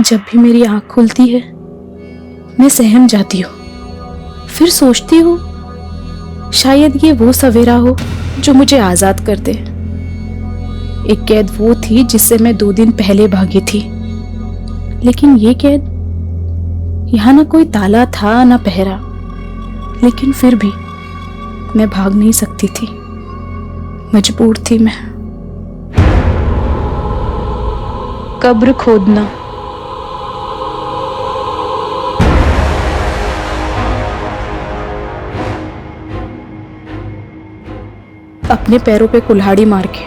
जब भी मेरी आंख खुलती है मैं सहम जाती हूँ। फिर सोचती हूँ शायद ये वो सवेरा हो जो मुझे आजाद कर दे। एक कैद वो थी जिससे मैं 2 दिन पहले भागी थी, लेकिन ये कैद, यहाँ ना कोई ताला था ना पहरा, लेकिन फिर भी मैं भाग नहीं सकती थी, मजबूर थी मैं। कब्र खोदना। अपने पैरों पे कुल्हाड़ी मार के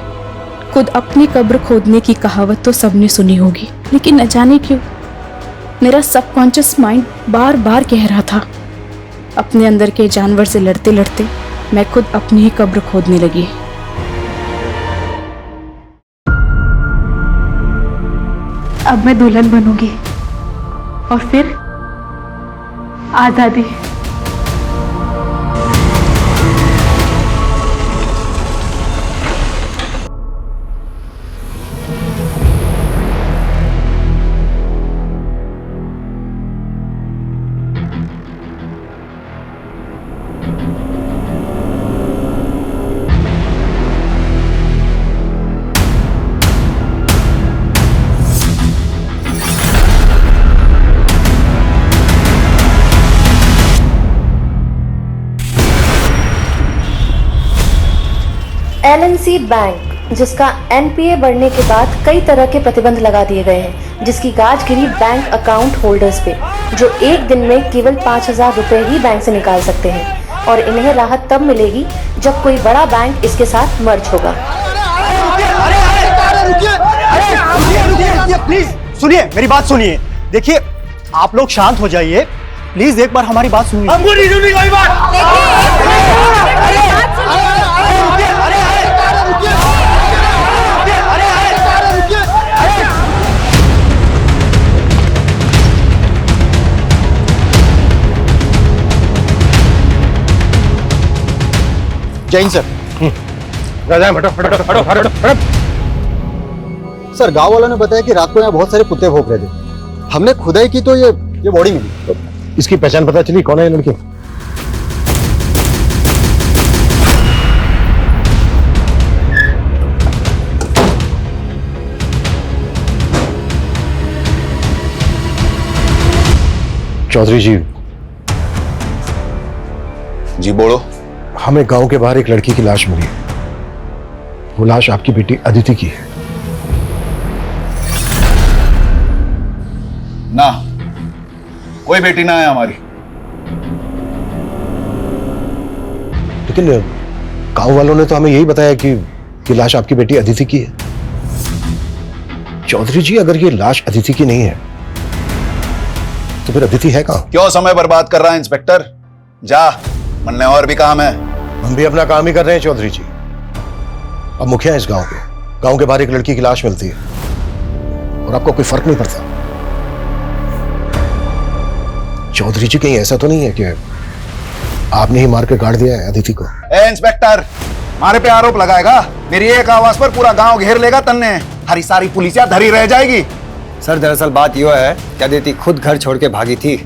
खुद अपनी कब्र खोदने की कहावत तो सबने सुनी होगी, लेकिन न जाने क्यों मेरा सबकॉन्शियस माइंड बार बार कह रहा था। अपने अंदर के जानवर से लड़ते लड़ते मैं खुद अपनी ही कब्र खोदने लगी। अब मैं दुल्हन बनूंगी और फिर आजादी। LNC बैंक, जिसका NPA बढ़ने के बाद कई तरह के प्रतिबंध लगा दिए गए हैं, जिसकी गाज गिरी बैंक अकाउंट होल्डर्स पे, जो एक दिन में केवल 5,000 रुपए ही बैंक से निकाल सकते हैं, और इन्हें राहत तब मिलेगी जब कोई बड़ा बैंक इसके साथ मर्ज होगा। प्लीज सुनिए, मेरी बात सुनिए। देखिए, आप लोग शांत हो जाइए प्लीज, एक बार हमारी बात सुनिए। हमको नहीं सुननी कोई बात। जैन सर। सर, गांव वालों ने बताया कि रात को यहाँ बहुत सारे कुत्ते भौंक रहे थे। हमने खुदाई की तो ये बॉडी मिली। इसकी पहचान पता चली? कौन है ये लड़की? चौधरी जी। जी बोलो। हमें गांव के बाहर एक लड़की की लाश मिली है। वो लाश आपकी बेटी अदिति की है। ना, कोई बेटी ना है हमारी। लेकिन गांव वालों ने तो हमें यही बताया कि लाश आपकी बेटी अदिति की है। चौधरी जी, अगर ये लाश अदिति की नहीं है तो फिर अदिति है कहां? क्यों समय बर्बाद कर रहा है इंस्पेक्टर? जा, मन में और भी काम है। हम भी अपना काम ही कर रहे हैं चौधरी जी। अब मुखिया है इस गांव के। गांव के बाहर एक लड़की की लाश मिलती है और आपको कोई फर्क नहीं पड़ता। चौधरी जी, कहीं ऐसा तो नहीं है कि आपने ही मार के गाड़ दिया है अदिति को? ए इंस्पेक्टर, हमारे पे आरोप लगाएगा? मेरी एक आवाज पर पूरा गांव घेर लेगा तन्ने। हरी सारी पुलिसिया धरी रह जाएगी। सर, दरअसल बात यह है कि अदिति खुद घर छोड़ के भागी थी।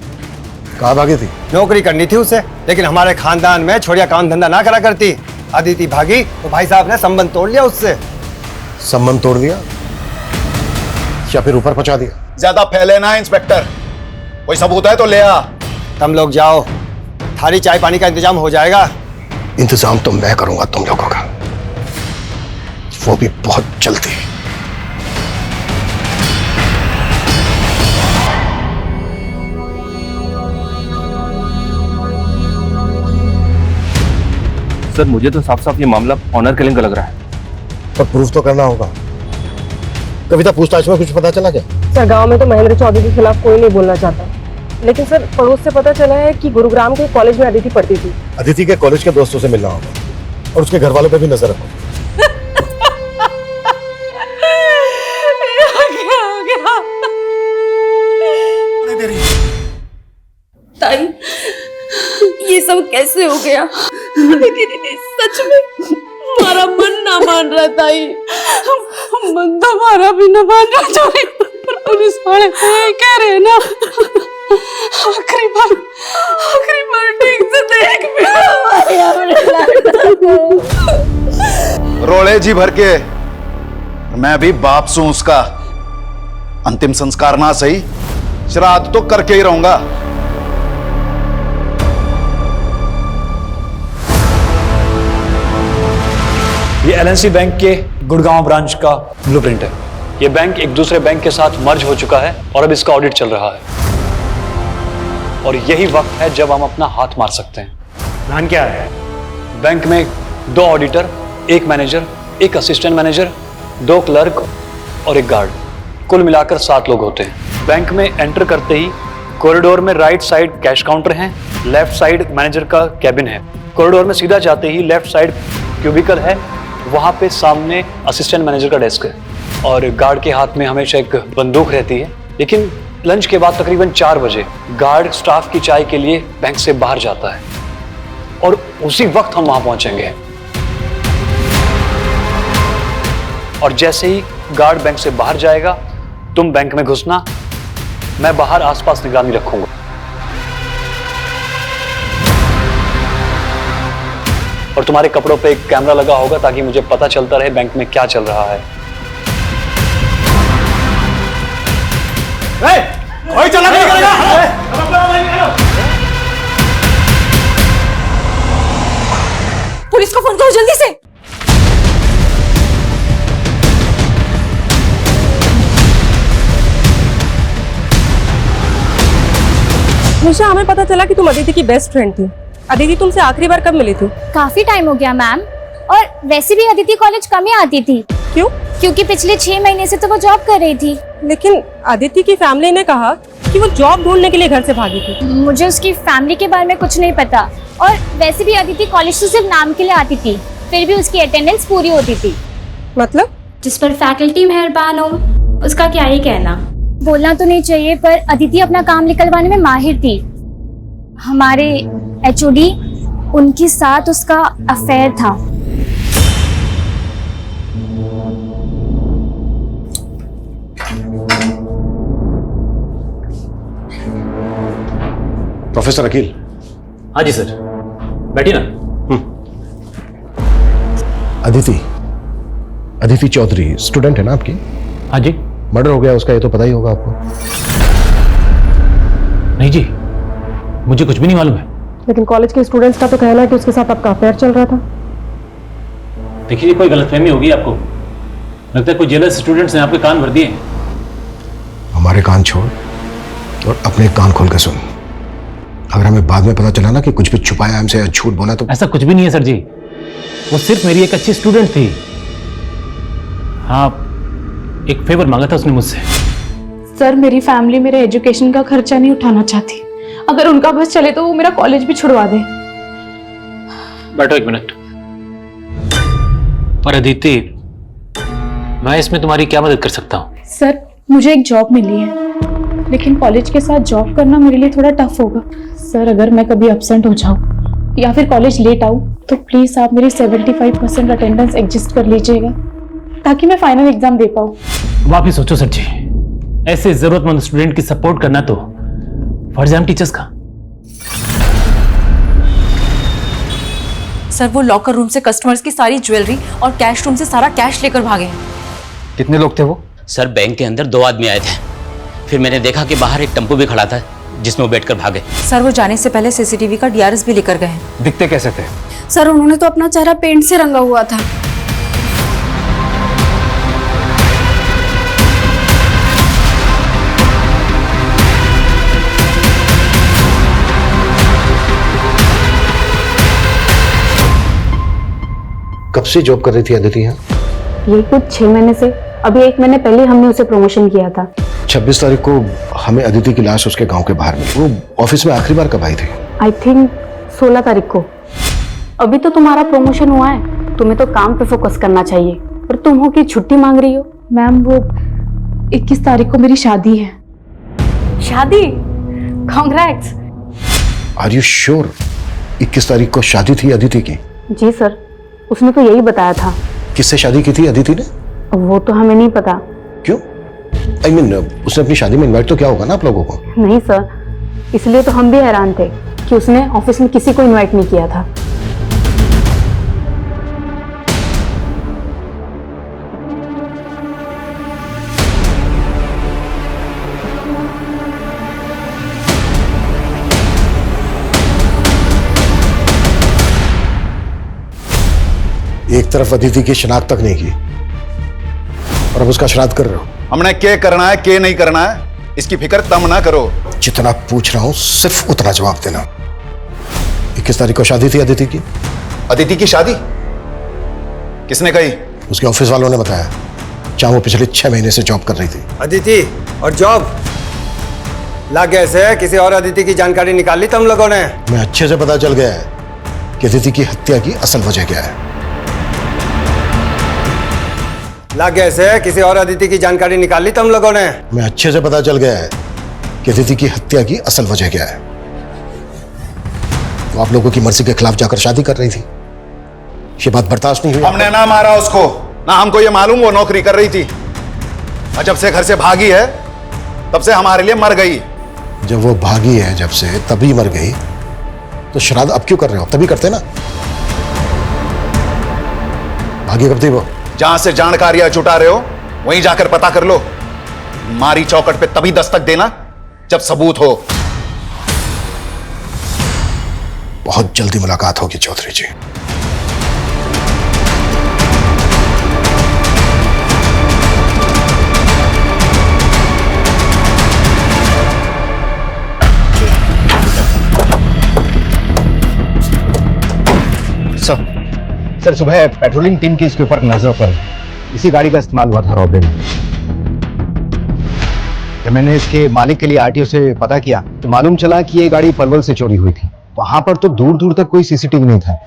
कहाँ भागी थी? नौकरी करनी थी उसे, लेकिन हमारे खानदान में छोड़िया काम धंधा ना करा करती। अदिति भागी तो भाई साहब ने संबंध तोड़ लिया उससे। संबंध तोड़ दिया या फिर ऊपर पहुंचा दिया? ज्यादा फैले ना इंस्पेक्टर, कोई सबूत है तो ले आ। तुम लोग जाओ, थाली चाय पानी का इंतजाम हो जाएगा। इंतजाम तो मैं करूंगा तुम लोगों का, वो भी बहुत जल्दी। सर, मुझे तो साफ साफ ये मामला ऑनर किलिंग का लग रहा है। पर प्रूफ तो करना होगा। कविता, पूछताछ में कुछ पता चला क्या? सर, गांव में तो महेंद्र चौधरी के खिलाफ कोई नहीं बोलना चाहता, लेकिन सर पड़ोस से पता चला है कि गुरुग्राम के कॉलेज में अदिति पढ़ती थी। अदिति के कॉलेज के दोस्तों से मिलना होगा और उसके घर वालों पे भी नजर रखो। ताई, ये सब कैसे हो गया? सच में हमारा मन ना मान रहा ताई, मन तो हमारा भी ना मान रहा। पुलिस वाले तो यही कह रहे हैं ना, आखिरी बार ठीक से देख भी हमारे अपने को। रोले जी भर के मैं भी बाप सू उसका। अंतिम संस्कार ना सही, श्राद्ध तो करके ही रहूंगा। ये एलएनसी बैंक के गुड़गांव ब्रांच का ब्लूप्रिंट है। ये बैंक एक दूसरे बैंक के साथ मर्ज हो चुका है और अब इसका ऑडिट चल रहा है, और यही वक्त है जब हम अपना हाथ मार सकते हैं। प्लान क्या है? बैंक में 2 auditor, 1 manager, 1 assistant manager, 2 clerk और 1 गार्ड, कुल मिलाकर 7 लोग होते हैं। बैंक में एंटर करते ही कॉरिडोर में राइट साइड कैश काउंटर है, लेफ्ट साइड मैनेजर का कैबिन है। कॉरिडोर में सीधा जाते ही लेफ्ट साइड क्यूबिकल है, वहां पे सामने असिस्टेंट मैनेजर का डेस्क है, और गार्ड के हाथ में हमेशा एक बंदूक रहती है। लेकिन लंच के बाद तकरीबन 4 बजे गार्ड स्टाफ की चाय के लिए बैंक से बाहर जाता है, और उसी वक्त हम वहां पहुंचेंगे। और जैसे ही गार्ड बैंक से बाहर जाएगा, तुम बैंक में घुसना, मैं बाहर आसपास निगरानी रखूंगा। और तुम्हारे कपड़ों पे एक कैमरा लगा होगा ताकि मुझे पता चलता रहे बैंक में क्या चल रहा है। कोई चला नहीं करेगा। पुलिस को फोन करो जल्दी से। निशा, हमें पता चला कि तुम अदिति की बेस्ट फ्रेंड थी। अदिति तुमसे आखिरी बार कब मिली थी? काफी टाइम हो गया मैम, और वैसे भी अदिति कॉलेज कम ही आती थी। क्यों? क्योंकि पिछले 6 महीने से तो वो जॉब कर रही थी। लेकिन अदिति की फैमिली ने कहा कि वो जॉब ढूंढने के लिए घर से भागी थी। मुझे उसकी फैमिली के बारे में कुछ नहीं पता, और वैसे भी अदिति कॉलेज तो सिर्फ नाम के लिए आती थी, फिर भी उसकी अटेंडेंस पूरी होती थी। मतलब? जिस पर फैकल्टी मेहरबान हो, उसका क्या ही कहना। बोलना तो नहीं चाहिए, पर अदिति अपना काम निकलवाने में माहिर थी। हमारे एचओडी, उनके साथ उसका अफेयर था। प्रोफेसर अकील। हाँ जी सर, बैठिए ना। अदिति चौधरी स्टूडेंट है ना आपकी? हाँ जी। मर्डर हो गया उसका, ये तो पता ही होगा आपको। नहीं जी, मुझे कुछ भी नहीं मालूम है। लेकिन कॉलेज के स्टूडेंट्स का तो कहना है कि उसके साथ आपका अफेयर चल रहा था। देखिए, कोई गलतफहमी होगी आपको। लगता है कोई जेलस स्टूडेंट्स ने आपके कान भर दिए। हमारे कान छोड़ और अपने कान खोल के सुन। अगर हमें बाद में पता चला ना कि कुछ भी छुपाया हमसे या झूठ बोला तो। ऐसा कुछ भी नहीं है सर जी, वो सिर्फ मेरी एक अच्छी स्टूडेंट थी। हाँ, एक फेवर मांगा था उसने मुझसे। सर, मेरी फैमिली मेरे एजुकेशन का खर्चा नहीं उठाना चाहती। अगर उनका बस चले तो वो मेरा कॉलेज भी छुड़वा दे। बैठो 1 मिनट। पर अदिति, मैं इसमें तुम्हारी क्या मदद कर सकता हूँ? सर, मुझे एक जॉब मिली है, लेकिन कॉलेज के साथ जॉब करना मेरे लिए थोड़ा टफ होगा। सर, अगर मैं कभी एब्सेंट हो जाऊँ या फिर कॉलेज लेट आऊँ तो प्लीज आप मेरी 75% अटेंडेंस एडजस्ट कर लीजिएगा, ताकि मैं फाइनल एग्जाम दे पाऊँ। वापिस सोचो सर जी, ऐसे जरूरतमंद स्टूडेंट की सपोर्ट करना तो फर्ज है हम टीचर्स का। सर, वो लॉकर रूम से कस्टमर्स की सारी ज्वेलरी और कैश रूम से सारा कैश लेकर भागे हैं। कितने लोग थे वो? सर, बैंक के अंदर 2 आदमी आए थे, फिर मैंने देखा कि बाहर एक टेम्पो भी खड़ा था जिसमें वो बैठकर भागे। सर, वो जाने से पहले सीसीटीवी का डीआरएस भी लेकर गए हैं। दिखते कैसे थे? सर, उन्होंने तो अपना चेहरा पेंट से रंगा हुआ था। कब से जॉब कर रही थी अदिति यहाँ? ये कुछ 6 महीने से। अभी 1 महीने पहले हमने उसे प्रमोशन किया था। 26 तारीख को हमें अदिति की लाश उसके गांव के बाहर मिली। वो ऑफिस में आखिरी बार कब आई थी? आई थिंक 16 तारीख को। अभी तो तुम्हारा प्रमोशन हुआ है, तुम्हें तो काम पे फोकस करना चाहिए, और तुम हो कि छुट्टी मांग रही हो। मैम, वो 21 तारीख को मेरी शादी है। शादी? कांग्रेट्स। आर यू श्योर 21 तारीख को शादी थी अदिति की? जी सर, उसने तो यही बताया था। किससे शादी की थी अदिति ने? वो तो हमें नहीं पता। क्यों? I mean, उसने अपनी शादी में इनवाइट तो किया होगा ना आप लोगों को? नहीं सर, इसलिए तो हम भी हैरान थे कि उसने ऑफिस में किसी को इनवाइट नहीं किया था। एक तरफ अदिति की शिनाख्त तक नहीं की और अब उसका श्राद्ध कर रहे हो। हमने क्या करना है क्या नहीं करना है इसकी फिक्र तम ना करो। जितना पूछ रहा हूं सिर्फ उतना जवाब देना। 21 तारीख को शादी थी अदिति की। अदिति की शादी किसने कही? उसके ऑफिस वालों ने बताया, जहां वो पिछले 6 महीने से जॉब कर रही थी। अदिति और जॉब लग गए से किसी और अदिति की जानकारी निकाल ली तुम लोगों ने? मैं अच्छे से पता चल गया है कि अदिति की हत्या की असल वजह क्या है। लग गए से किसी और अदिति की जानकारी निकाल ली तुम लोगों ने? मैं अच्छे से पता चल गया है कि अदिति की हत्या की असल वजह क्या है। वो आप लोगों की मर्जी के खिलाफ जाकर शादी कर रही थी। ये बात बर्दाश्त नहीं हुई। हमने ना मारा उसको, ना हमको ये मालूम वो नौकरी कर रही थी। और जब से घर से भागी है तब से हमारे लिए मर गई। जब वो भागी है जब से तभी मर गई, तो श्राद्ध अब क्यों कर रहे हो? तभी करते ना। भागी कब थी वो? जहां से जानकारियां जुटा रहे हो वहीं जाकर पता कर लो। मारी चौकट पे तभी दस्तक देना जब सबूत हो। बहुत जल्दी मुलाकात होगी चौधरी जी। सर सुबह पेट्रोलिंग टीम की इसके ऊपर नजर पर इसी गाड़ी का इस्तेमाल हुआ था रॉबरी में। जब मैंने इसके मालिक के लिए आरटीओ से पता किया तो मालूम चला कि ये गाड़ी पलवल से चोरी हुई थी। वहां पर तो दूर दूर तक कोई सीसीटीवी नहीं था।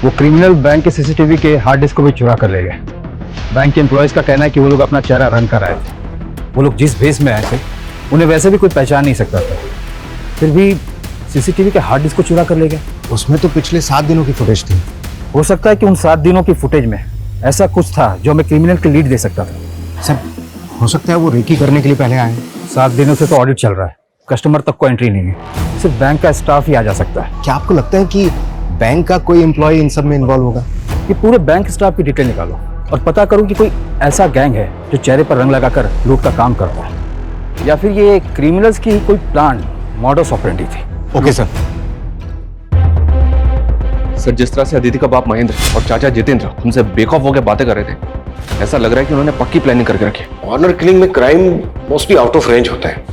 वो क्रिमिनल बैंक के सीसीटीवी के हार्ड डिस्क को भी चुरा कर ले गए। बैंक के एम्प्लॉयज का कहना है कि वो लोग अपना चेहरा रन कर आए थे। वो लोग जिस भेस में आए थे उन्हें वैसे भी कोई पहचान नहीं सकता था, फिर भी सीसीटीवी के हार्ड डिस्क को चुरा कर ले गए। उसमें तो पिछले 7 दिनों की फुटेज थी। हो सकता है कि उन 7 दिनों की फुटेज में ऐसा कुछ था जो हमें क्रिमिनल की लीड दे सकता था। सर हो सकता है वो रेकी करने के लिए पहले आए। 7 दिनों से तो ऑडिट चल रहा है, कस्टमर तक को एंट्री नहीं है, सिर्फ बैंक का स्टाफ ही आ जा सकता है। क्या आपको लगता है कि बैंक का कोई एम्प्लॉय इन सब में इन्वॉल्व होगा? कि पूरे बैंक स्टाफ की डिटेल निकालो और पता करो कि कोई ऐसा गैंग है जो चेहरे पर रंग लगाकर लूट का काम करता है, या फिर ये क्रिमिनल्स की कोई प्लान मॉडस ऑपरेंडी थी। Okay sir. सर जिस तरह से अदिति का बाप महेंद्र और चाचा जितेंद्र हमसे बेखौफ होकर बातें कर रहे थे, ऐसा लग रहा है कि उन्होंने पक्की प्लानिंग करके रखी है। ऑनर किलिंग में crime mostly out of range होता है,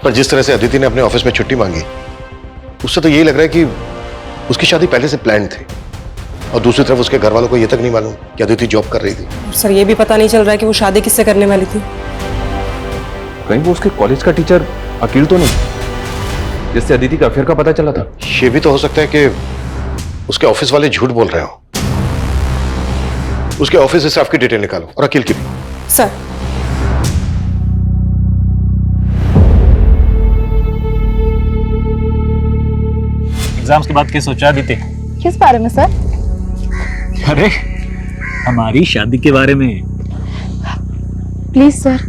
पर जिस तरह से अदिति ने अपने ऑफिस में छुट्टी मांगी उससे तो यही लग रहा है कि उसकी शादी पहले से प्लान थी। और दूसरी तरफ उसके घर वालों को यह तक नहीं मालूम कि अदिति जॉब कर रही थी। सर ये भी पता नहीं चल रहा है कि वो शादी किससे करने वाली थी। कहीं वो उसके कॉलेज का टीचर अकील तो नहीं, जिससे अदिति का अफेयर का पता चला था? ये भी तो हो सकता है कि उसके ऑफिस वाले झूठ बोल रहे हो। उसके ऑफिस स्टाफ की डिटेल निकालो और अकील की भी। सर एग्जाम्स के बाद क्या सोचा अदिति? किस बारे में सर? अरे हमारी शादी के बारे में। प्लीज सर,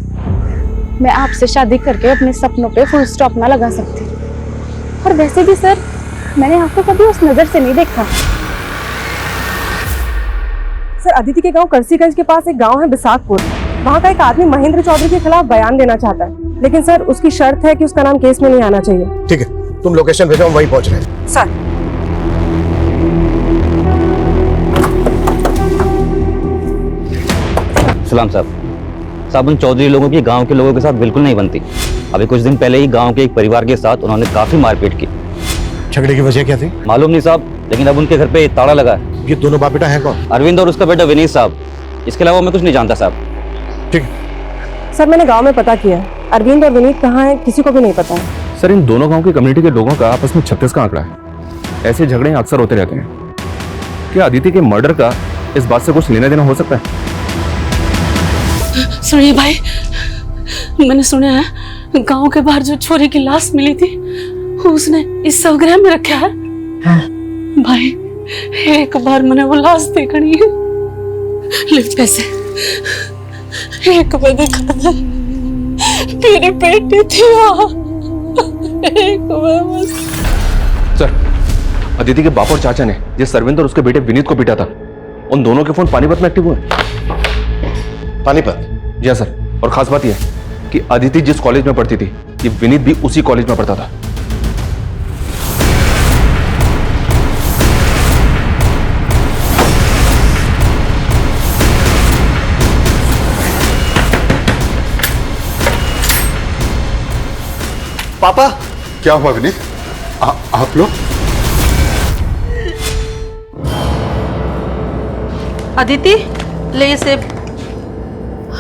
मैं आपसे शादी करके अपने सपनों पे फुल स्टॉप ना लगा सकती। और वैसे भी सर, मैंने आपको कभी उस नजर से नहीं देखा। सर अदिति के गांव करसीगंज के पास एक गांव है बिसाकपुर, वहाँ का एक आदमी महेंद्र चौधरी के खिलाफ बयान देना चाहता है, लेकिन सर उसकी शर्त है कि उसका नाम केस में नहीं आना चाहिए। ठीक है, तुम लोकेशन भेजो, हम वहीं पहुंच रहे हैं। सर सलाम साहब, उन चौधरी लोगों की गांव के लोगों के साथ बिल्कुल नहीं बनती। अभी कुछ दिन पहले ही गांव के एक परिवार के साथ उन्होंने काफी मारपीट की। झगड़े की वजह क्या थी? मालूम नहीं साहब, लेकिन अब उनके घर पे ताला लगा है। ये दोनों बाप बेटा हैं कौन? अरविंद और उसका बेटा विनीत साहब। इसके अलावा मैं कुछ नहीं जानता साहब। ठीक। सर मैंने गांव में पता किया, अरविंद और विनीत कहाँ है किसी को भी नहीं पता है। सर इन दोनों गांव की कम्युनिटी के लोगों का आपस में 36 का आंकड़ा है। ऐसे झगड़े अक्सर होते रहते हैं। क्या अदिति के मर्डर का इस बात से कुछ लेना देना हो सकता है? सुनिए भाई, मैंने सुना है गांव के बाहर जो छोरी की लाश मिली थी उसने इस शवगृह में रखा है। भाई एक बार मैंने वो लाश देखनी है। ले पैसे, एक बार देखा था मेरी बेटी थी वहाँ। एक बार बस। सर, अदिति के बाप और चाचा ने जिस सरविंद और उसके बेटे विनीत को पीटा था, उन दोनों के फोन पानीपत में एक्टिव हुए। पानीपत? जी हाँ सर, और खास बात यह है कि अदिति जिस कॉलेज में पढ़ती थी, ये विनीत भी उसी कॉलेज में पढ़ता था। पापा। क्या हुआ विनीत? आप लोग? अदिति, ले ये सेब।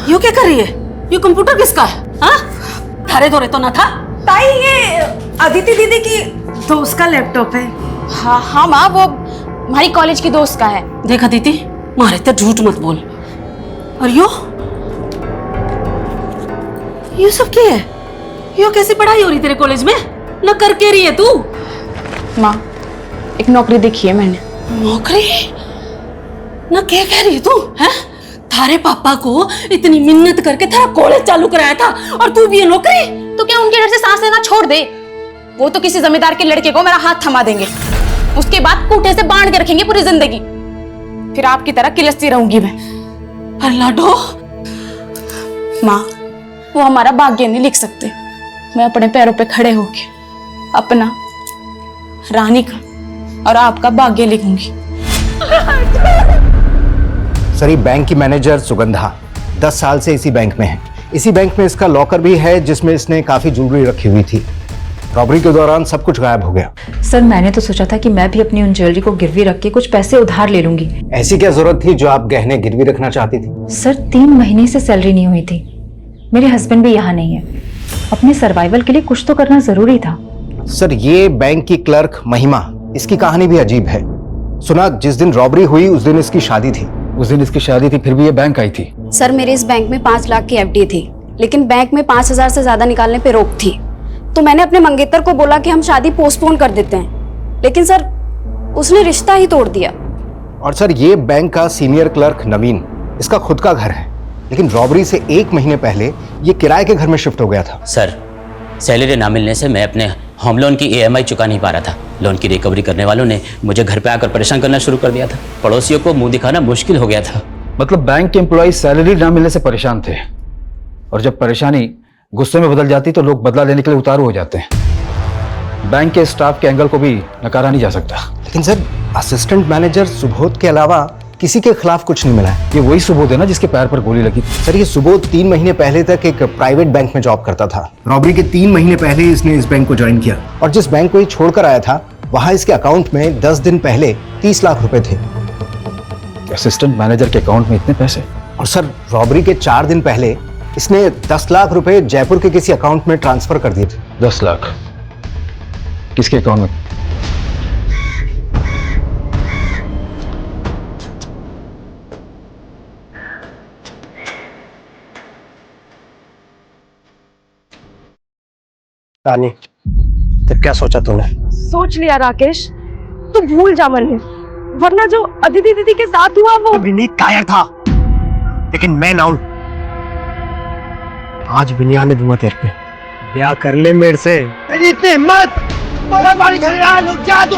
यू क्या कर रही है? ये कंप्यूटर किसका है? हाँ? थारे धोरे तो ना था? ताई, ये अदिति दीदी की दोस्त का लैपटॉप है। हाँ हाँ माँ, वो हमारी कॉलेज की दोस्त का है। देख अदिति, मारे तो झूठ मत बोल। और यो सब क्या है? यो कैसी पढ़ाई हो रही तेरे कॉलेज में? न करके रही है तू? माँ, एक नौकरी देखी है मैंने। नौकरी? ना क्या कह रही है तू? हैं? थारे पापा को इतनी मिन्नत करके तेरा कॉलेज चालू कराया था और तू भी ये नौकरी? तो क्या उनके डर से सांस लेना छोड़ दे? वो तो किसी जमींदार के लड़के को मेरा हाथ थमा देंगे, उसके बाद कूटे से बांध के रखेंगे पूरी जिंदगी। फिर आपकी तरह किलसती रहूंगी मैं। पर लाडो, माँ, वो हमारा भाग्य नहीं लिख सकते। मैं अपने पैरों पे खड़े होके अपना, रानी का और आपका भाग्य लिखूंगी। सर, ये बैंक की मैनेजर सुगंधा 10 साल से इसी बैंक में है। इसी बैंक में इसका लॉकर भी है जिसमें इसने काफी ज्वेलरी रखी हुई थी। रॉबरी के दौरान सब कुछ गायब हो गया। सर, मैंने तो सोचा था कि मैं भी अपनी उन ज्वेलरी को गिरवी रख के कुछ पैसे उधार ले लूंगी। ऐसी क्या जरूरत थी जो आप गहने गिरवी रखना चाहती थी? सर, 3 महीने से सैलरी नहीं हुई थी। मेरे हस्बैंड भी यहाँ नहीं है। अपने सर्वाइवल के लिए कुछ तो करना जरूरी था। सर, ये बैंक की क्लर्क महिमा, इसकी कहानी भी अजीब है। सुना जिस दिन रॉबरी हुई उस दिन इसकी शादी थी। उस दिन इसकी शादी थी, फिर भी ये बैंक आई थी। सर, मेरे इस बैंक में 5 लाख की एफडी थी, लेकिन बैंक में 5,000 से ज्यादा निकालने पे रोक थी। तो मैंने अपने मंगेतर को बोला कि हम शादी पोस्टपोन कर देते हैं, लेकिन सर उसने रिश्ता ही तोड़ दिया। और सर, ये बैंक का सीनियर क्लर्क नवीन, इसका खुद का घर है, लेकिन रॉबरी से 1 महीने पहले ये किराए के घर में शिफ्ट हो गया था। सर, सैलरी ना मिलने से मैं अपने होम लोन की EMI चुका नहीं पा रहा था। लोन की रिकवरी करने वालों ने मुझे घर पे आकर परेशान करना शुरू कर दिया था। पड़ोसियों को मुंह दिखाना मुश्किल हो गया था। मतलब बैंक के एम्प्लॉय सैलरी ना मिलने से परेशान थे, और जब परेशानी गुस्से में बदल जाती तो लोग बदला लेने के लिए उतारू हो जाते हैं। बैंक के स्टाफ के एंगल को भी नकारा नहीं जा सकता। लेकिन सर, असिस्टेंट मैनेजर सुबोध के अलावा किसी के खिलाफ कुछ नहीं मिला है। ये वही सुबोध है ना जिसके पैर पर गोली लगी? सर, ये सुबोध 3 महीने पहले तक एक प्राइवेट बैंक में जॉब करता था। रॉबरी के 3 महीने पहले इसने इस बैंक को ज्वाइन किया, और जिस बैंक को ये छोड़कर आया था वहां इसके अकाउंट में 10 दिन पहले 30 लाख रुपए थे। असिस्टेंट मैनेजर के अकाउंट में इतने पैसे? और सर, रॉबरी के 4 दिन पहले इसने 10 लाख रुपए जयपुर के किसी अकाउंट में ट्रांसफर कर दिए थे। 10 लाख किसके अकाउंट में? रानी, तो क्या सोचा तूने? सोच लिया राकेश, तू भूल जा मन में, वरना जो अदिति दीदी के साथ हुआ वो विनीत कायर था, लेकिन मैं ना हूं। आज भी नहीं आने दूंगा तेरे पे। ब्याह कर ले मेरे से। इतने मत जा तू।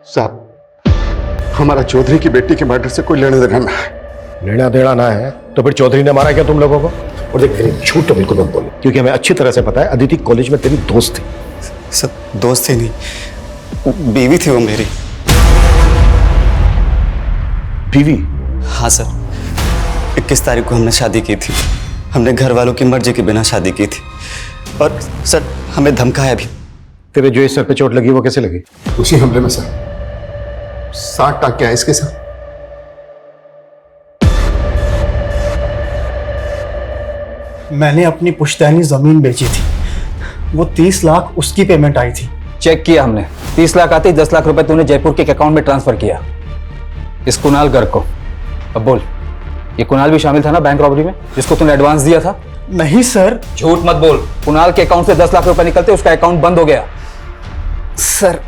साहब, हमारा चौधरी की बेटी के मर्डर से कोई लेना देना ना है। लेना देना ना है तो फिर चौधरी ने मारा क्या तुम लोगों को? और देख, मेरी झूठ तो बिल्कुल मत बोलो, क्योंकि हमें अच्छी तरह से पता है अदिति कॉलेज में तेरी दोस्त थी। सब दोस्त ही नहीं, बीवी थी वो मेरी। बीवी? हाँ सर, 21 तारीख को हमने शादी की थी। हमने घर वालों की मर्जी के बिना शादी की थी, और सर हमें धमकाया भी। तेरे जो इस सर पे चोट लगी वो कैसे लगी? उसी हमले में सर 60 टाँके आए इसके साथ। मैंने अपनी पुश्तैनी जमीन बेची थी, वो 30 लाख उसकी पेमेंट आई थी। चेक किया हमने, 30 लाख आते ही 10 लाख रुपए तूने जयपुर के अकाउंट में ट्रांसफर किया इस कुणाल गर्ग को। अब बोल, ये कुणाल भी शामिल था ना बैंक रॉबरी में, जिसको तूने एडवांस दिया था? नहीं सर। झूठ मत बोल। कुणाल के अकाउंट से 10 लाख रुपए निकलते उसका अकाउंट बंद हो गया। सर,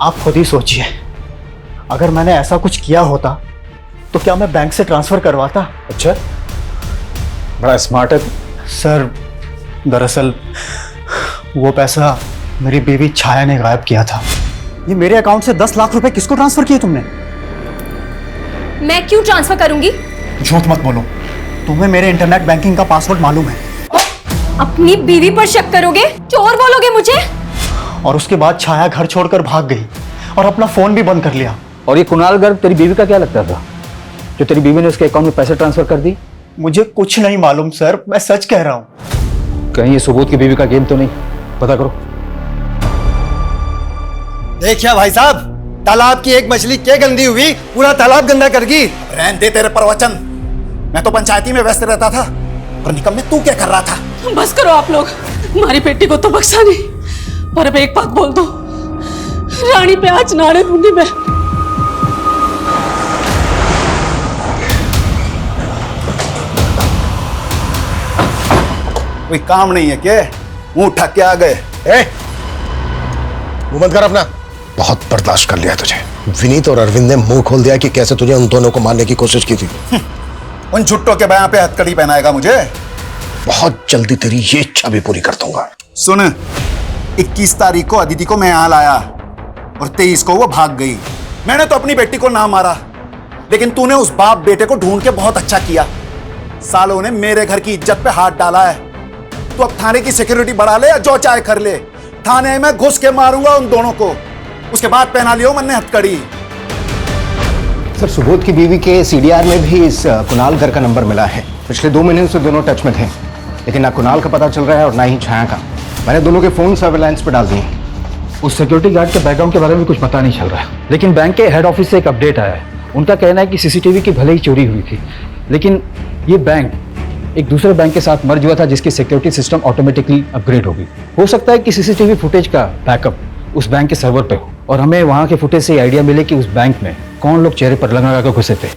आप खुद ही सोचिए, अगर मैंने ऐसा कुछ किया होता तो क्या मैं बैंक से ट्रांसफर करवाता? अच्छा, बड़ा स्मार्ट है। सर दरअसल वो पैसा मेरी बीवी छाया ने गायब किया था। ये मेरे अकाउंट से 10 लाख रुपए किसको ट्रांसफर किए तुमने? मैं क्यों ट्रांसफर करूंगी? झूठ मत बोलो, तुम्हें मेरे इंटरनेट बैंकिंग का पासवर्ड मालूम है। अपनी बीवी पर शक करोगे? चोर बोलोगे मुझे? और उसके बाद छाया घर छोड़कर भाग गई और अपना फोन भी बंद कर लिया। और ये कुणाल गर्ग तेरी बीवी का क्या लगता था जो तेरी बीवी ने उसके अकाउंट में पैसे ट्रांसफर कर दी? मुझे कुछ नहीं मालूम सर, मैं सच कह रहा हूँ। कहीं ये सुबोध की बीवी का गेम तो नहीं? पता करो। देखिए भाई साहब, तालाब की एक मछली क्या गंदी हुई, पूरा तालाब गंदा कर दी। रहने दे तेरे प्रवचन। मैं तो पंचायती में व्यस्त रहता था, और निकम में तू क्या कर रहा था? बस करो आप लोग, हमारी बेटी को तो बख्शा नहीं, पर अब एक बात बोल दो, रानी पे आज नाड़े दूंगी मैं। कोई काम नहीं है क्या? मुंह उठा के आ गए। मुंह बंद कर अपना। बहुत बर्दाश्त कर लिया तुझे। विनीत और अरविंद ने मुंह खोल दिया कि कैसे तुझे उन दोनों को मारने की कोशिश की थी। उन छुट्टों के बयां पे हथकड़ी पहनाएगा मुझे? बहुत जल्दी तेरी ये इच्छा भी पूरी कर दूंगा। सुन, 21 तारीख को अदिति को मैं यहाँ लाया और 23 को वो भाग गई। मैंने तो अपनी बेटी को ना मारा, लेकिन तूने उस बाप बेटे को ढूंढ के बहुत अच्छा किया। सालों ने मेरे घर की इज्जत पे हाथ डाला है। तू अब थाने की सिक्योरिटी बढ़ा ले या जो चाहे कर ले, थाने में घुस के मारूंगा उन दोनों को। उसके बाद पहना लियो मैंने हथकड़ी। सर सुबोध की बीवी के सीडीआर में भी इस कुणाल घर का नंबर मिला है। पिछले 2 महीने से दोनों टच में थे, लेकिन ना कुणाल का पता चल रहा है और ना ही छाया का। मैंने दोनों के फोन सर्विलांस पे डाल दिए। उस सिक्योरिटी गार्ड के बैकग्राउंड के बारे में कुछ पता नहीं चल रहा है, लेकिन बैंक के हेड ऑफिस से एक अपडेट आया है। उनका कहना है कि सीसीटीवी की भले ही चोरी हुई थी, लेकिन ये बैंक एक दूसरे बैंक के साथ मर्ज हुआ था जिसकी सिक्योरिटी सिस्टम ऑटोमेटिकली अपग्रेड होगी। हो सकता है कि सीसीटीवी फुटेज का बैकअप उस बैंक के सर्वर पे हो और हमें वहां के फुटेज से आइडिया मिले कि उस बैंक में कौन लोग चेहरे पर लगा कर घुसे थे।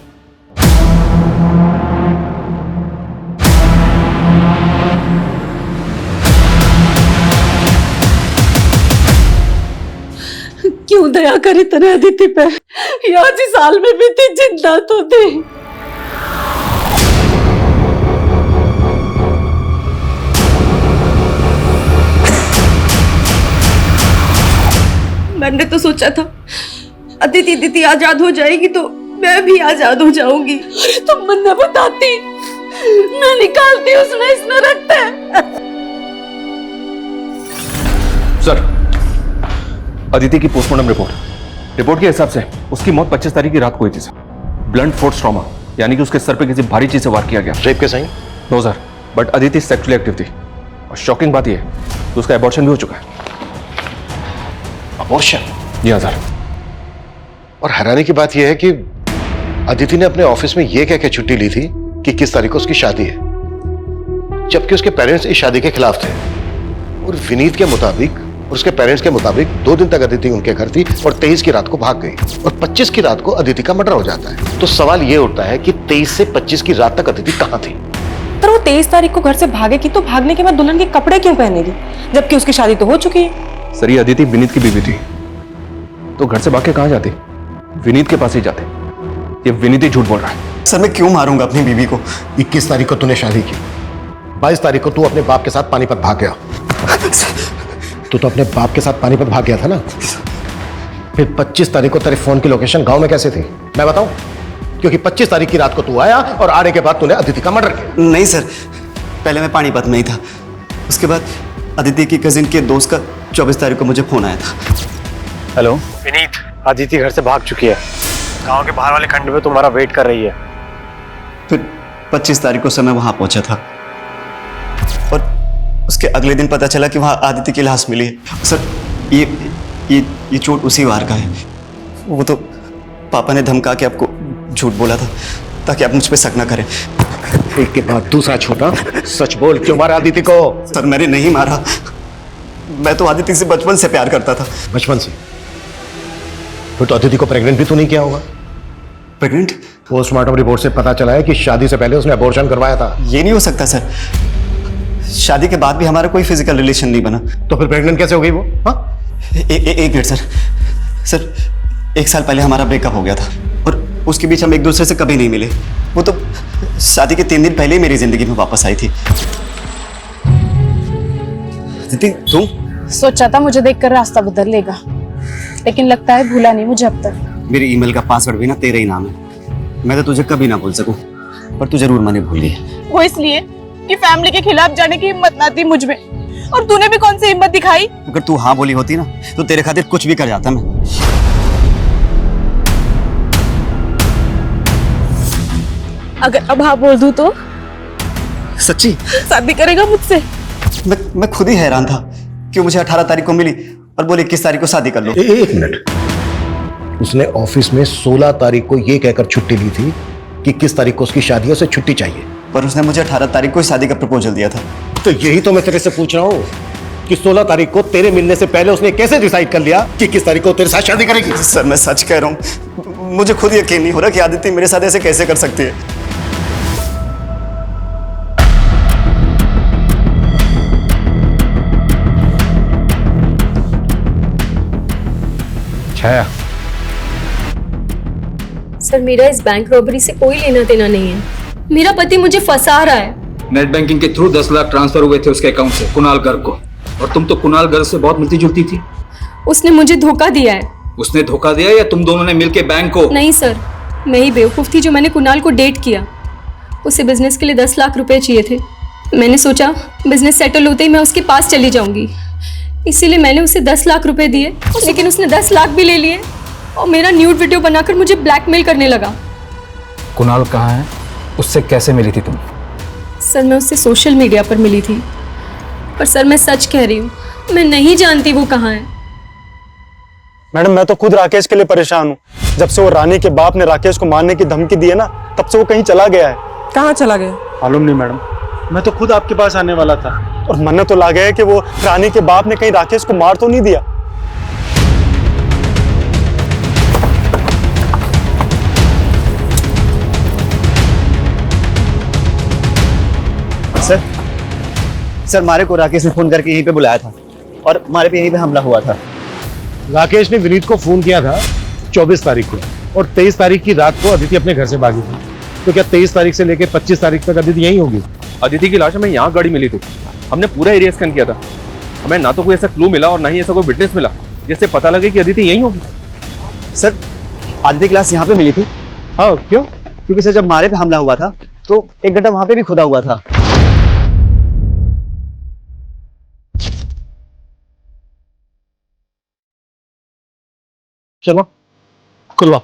क्यों दया करी तने अदिति पे? यार जी साल में भी थी जिंदा तो थी। मैंने तो सोचा था अदिति दीदी आजाद हो जाएगी तो मैं भी आजाद हो जाऊंगी। अरे तुम मन न बताती, मैं निकालती उसमें इसमें रखते। सर, अदिति की पोस्टमार्टम रिपोर्ट के हिसाब से उसकी मौत 25 तारीख की रात को हुई थी सर। ब्लंट फोर्स ट्रॉमा, यानी कि उसके सर पे किसी भारी चीज से वार किया गया। रेप के sign? No sir, but Aditi sexually active थी और शॉकिंग बात यह है कि उसका एबॉर्शन भी हो चुका है। अबॉर्शन? जी हाँ सर। और हैरानी की बात यह है कि अदिति ने अपने ऑफिस में यह कह के छुट्टी ली थी कि किस तारीख को उसकी शादी है, जबकि उसके पेरेंट्स इस शादी के खिलाफ थे। और विनीत के मुताबिक और उसके पेरेंट्स के मुताबिक 2 दिन तक अदिति उनके घर थी और 23 की रात को भाग गई और 25 की रात को अदिति का मर्डर हो जाता है। तो सवाल यह उठता है कि 23 से 25 की रात तक अदिति कहां थी? पर वो 23 तारीख को घर से भागेगी तो भागने के बाद दुल्हन के कपड़े क्यों पहनेगी, जबकि उसकी शादी तो हो चुकी है? सर, ये अदिति विनीत की बीवी थी, तो घर से भाग के कहां जाती? विनीत के पास ही जाते। ये विनीत ही झूठ बोल रहा है। सर मैं क्यों मारूंगा अपनी बीवी को? 21 तारीख को तूने शादी की, 22 तारीख को तू अपने बाप के साथ पानीपत भाग गया। तू तो अपने बाप के साथ पानीपत भाग गया था ना? फिर 25 तारीख को तेरे फोन की लोकेशन गांव में कैसे थी मैं बताऊं? क्योंकि 25 तारीख की रात को तू आया और आने के बाद तूने अदिति का मर्डर किया। नहीं सर, पहले मैं पानीपत में ही था, उसके बाद अदिति की कजिन के दोस्त का 24 तारीख को मुझे फोन आया था। हेलो विनीत, अदिति घर से भाग चुकी है, गांव के बाहर वाले खंड में तुम्हारा वेट कर रही है। फिर 25 तारीख को मैं वहां पहुंचा था और उसके अगले दिन पता चला कि वहां आदिति की लाश मिली है। सर ये चोट उसी वार का है। वो तो पापा ने धमका के आपको झूठ बोला था ताकि आप मुझ पे शक ना करें। एक के बाद दूसरा छोटा सच बोल, क्यों मारा आदिति को? सर मैंने नहीं मारा, मैं तो आदिति से बचपन से प्यार करता था। बचपन से? फिर तो अदिति को प्रेग्नेंट भी तो नहीं किया होगा? प्रेग्नेंट? पोस्टमार्टम रिपोर्ट से पता चला है कि शादी से पहले उसने अबॉर्शन करवाया था। ये नहीं हो सकता सर, शादी के बाद भी हमारा कोई फिजिकल रिलेशन नहीं बना। तो फिर प्रेग्नेंट कैसे हो गई वो? हाँ? एक मिनट सर, सर 1 साल पहले हमारा ब्रेकअप हो गया था और उसके बीच हम एक दूसरे से कभी नहीं मिले। वो तो शादी के 3 दिन पहले ही मेरी जिंदगी में वापस आई थी। दीदी तुम? सोचा था मुझे देखकर रास्ता बदल लेगा, लेकिन लगता है भूला नहीं मुझे अब तक। मेरी ईमेल का पासवर्ड भी ना तेरा ही नाम है। मैं तो तुझे कभी ना भूल सकूं, पर तू जरूर मैंने भूल ली। वो इसलिए कि फैमिली के खिलाफ जाने की हिम्मत ना थी मुझ में, और तूने भी कौन सी हिम्मत दिखाई? अगर तू हाँ बोली होती ना तो तेरे खातिर कुछ भी कर जाता मैं। अगर अब हाँ बोल दूं तो? सच्ची? शादी करेगा मुझसे? मैं खुद ही हैरान था कि मुझे 18 तारीख को मिली और बोले 21 तारीख को शादी कर लो। एक मिनट, उसने ऑफिस में 16 तारीख को ये कहकर छुट्टी ली थी कि 21 तारीख को उसकी शादी है, उसे छुट्टी चाहिए। पर उसने मुझे 18 तारीख को शादी का प्रपोजल दिया था। तो यही तो मैं तेरे से पूछ रहा हूँ कि 16 तारीख को तेरे मिलने से पहले उसने कैसे डिसाइड कर लिया कि 21 तारीख को तेरे साथ शादी करेगी? सर मैं सच कह रहा हूँ, मुझे खुद यकीन नहीं हो रहा कि आदित्य मेरे साथ ऐसे कैसे कर सकती है। छाया, सर मेरा इस बैंक रॉबरी से कोई लेना देना नहीं है। मेरा पति मुझे फंसा रहा है। नेट बैंकिंग के थ्रू 10 लाख ट्रांसफर हुए थे उसके अकाउंट से कुणाल गर्ग को, और तुम तो कुणाल गर्ग से बहुत मिलती जुलती थी। उसने मुझे धोखा दिया है। उसने धोखा दिया या तुम दोनों ने मिलकर बैंक को? नहीं सर, मैं ही बेवकूफ थी जो मैंने कुणाल को डेट किया। उसे बिजनेस के लिए 10 लाख रुपए चाहिए थे। मैंने सोचा बिजनेस सेटल होते ही मैं उसके पास चली जाऊंगी, इसीलिए मैंने उसे 10 लाख रुपए दिए, लेकिन उसने 10 लाख भी ले लिए और मेरा न्यूड वीडियो बनाकर मुझे ब्लैकमेल करने लगा। कुणाल कहाँ है? उससे कैसे मिली थी तुम? सर मैं उससे सोशल मीडिया पर मिली थी, पर सर मैं सच कह रही हूँ, मैं नहीं जानती वो कहाँ है। मैडम मैं तो खुद राकेश के लिए परेशान हूँ। जब से वो रानी के बाप ने राकेश को मारने की धमकी दी है ना, तब से वो कहीं चला गया है। कहाँ चला गया? मालूम नहीं मैडम, मैं तो खुद आपके पास आने वाला था और मन तो ला गया है कि वो रानी के बाप ने कहीं राकेश को मार तो नहीं दिया। सर मारे को राकेश ने फोन करके यहीं पे बुलाया था और मारे पे यहीं पे हमला हुआ था। राकेश ने विनीत को फोन किया था 24 तारीख को, और 23 तारीख की रात को अदिति अपने घर से भागी थी। तो क्या 23 तारीख से लेकर 25 तारीख तक अदिति यहीं होगी? अदिति की लाश हमें यहाँ गाड़ी मिली थी। हमने पूरा एरिया स्कैन किया था। हमें ना तो कोई ऐसा क्लू मिला और ना ही ऐसा कोई विटनेस मिला जिससे पता लगे कि अदिति यहीं होगी। सर आदित्य की लाश यहाँ पे मिली थी। हाँ क्यों? क्योंकि सर जब मारे पे हमला हुआ था तो 1 घंटा वहां पे भी खुदा हुआ था। चलो खुलवा।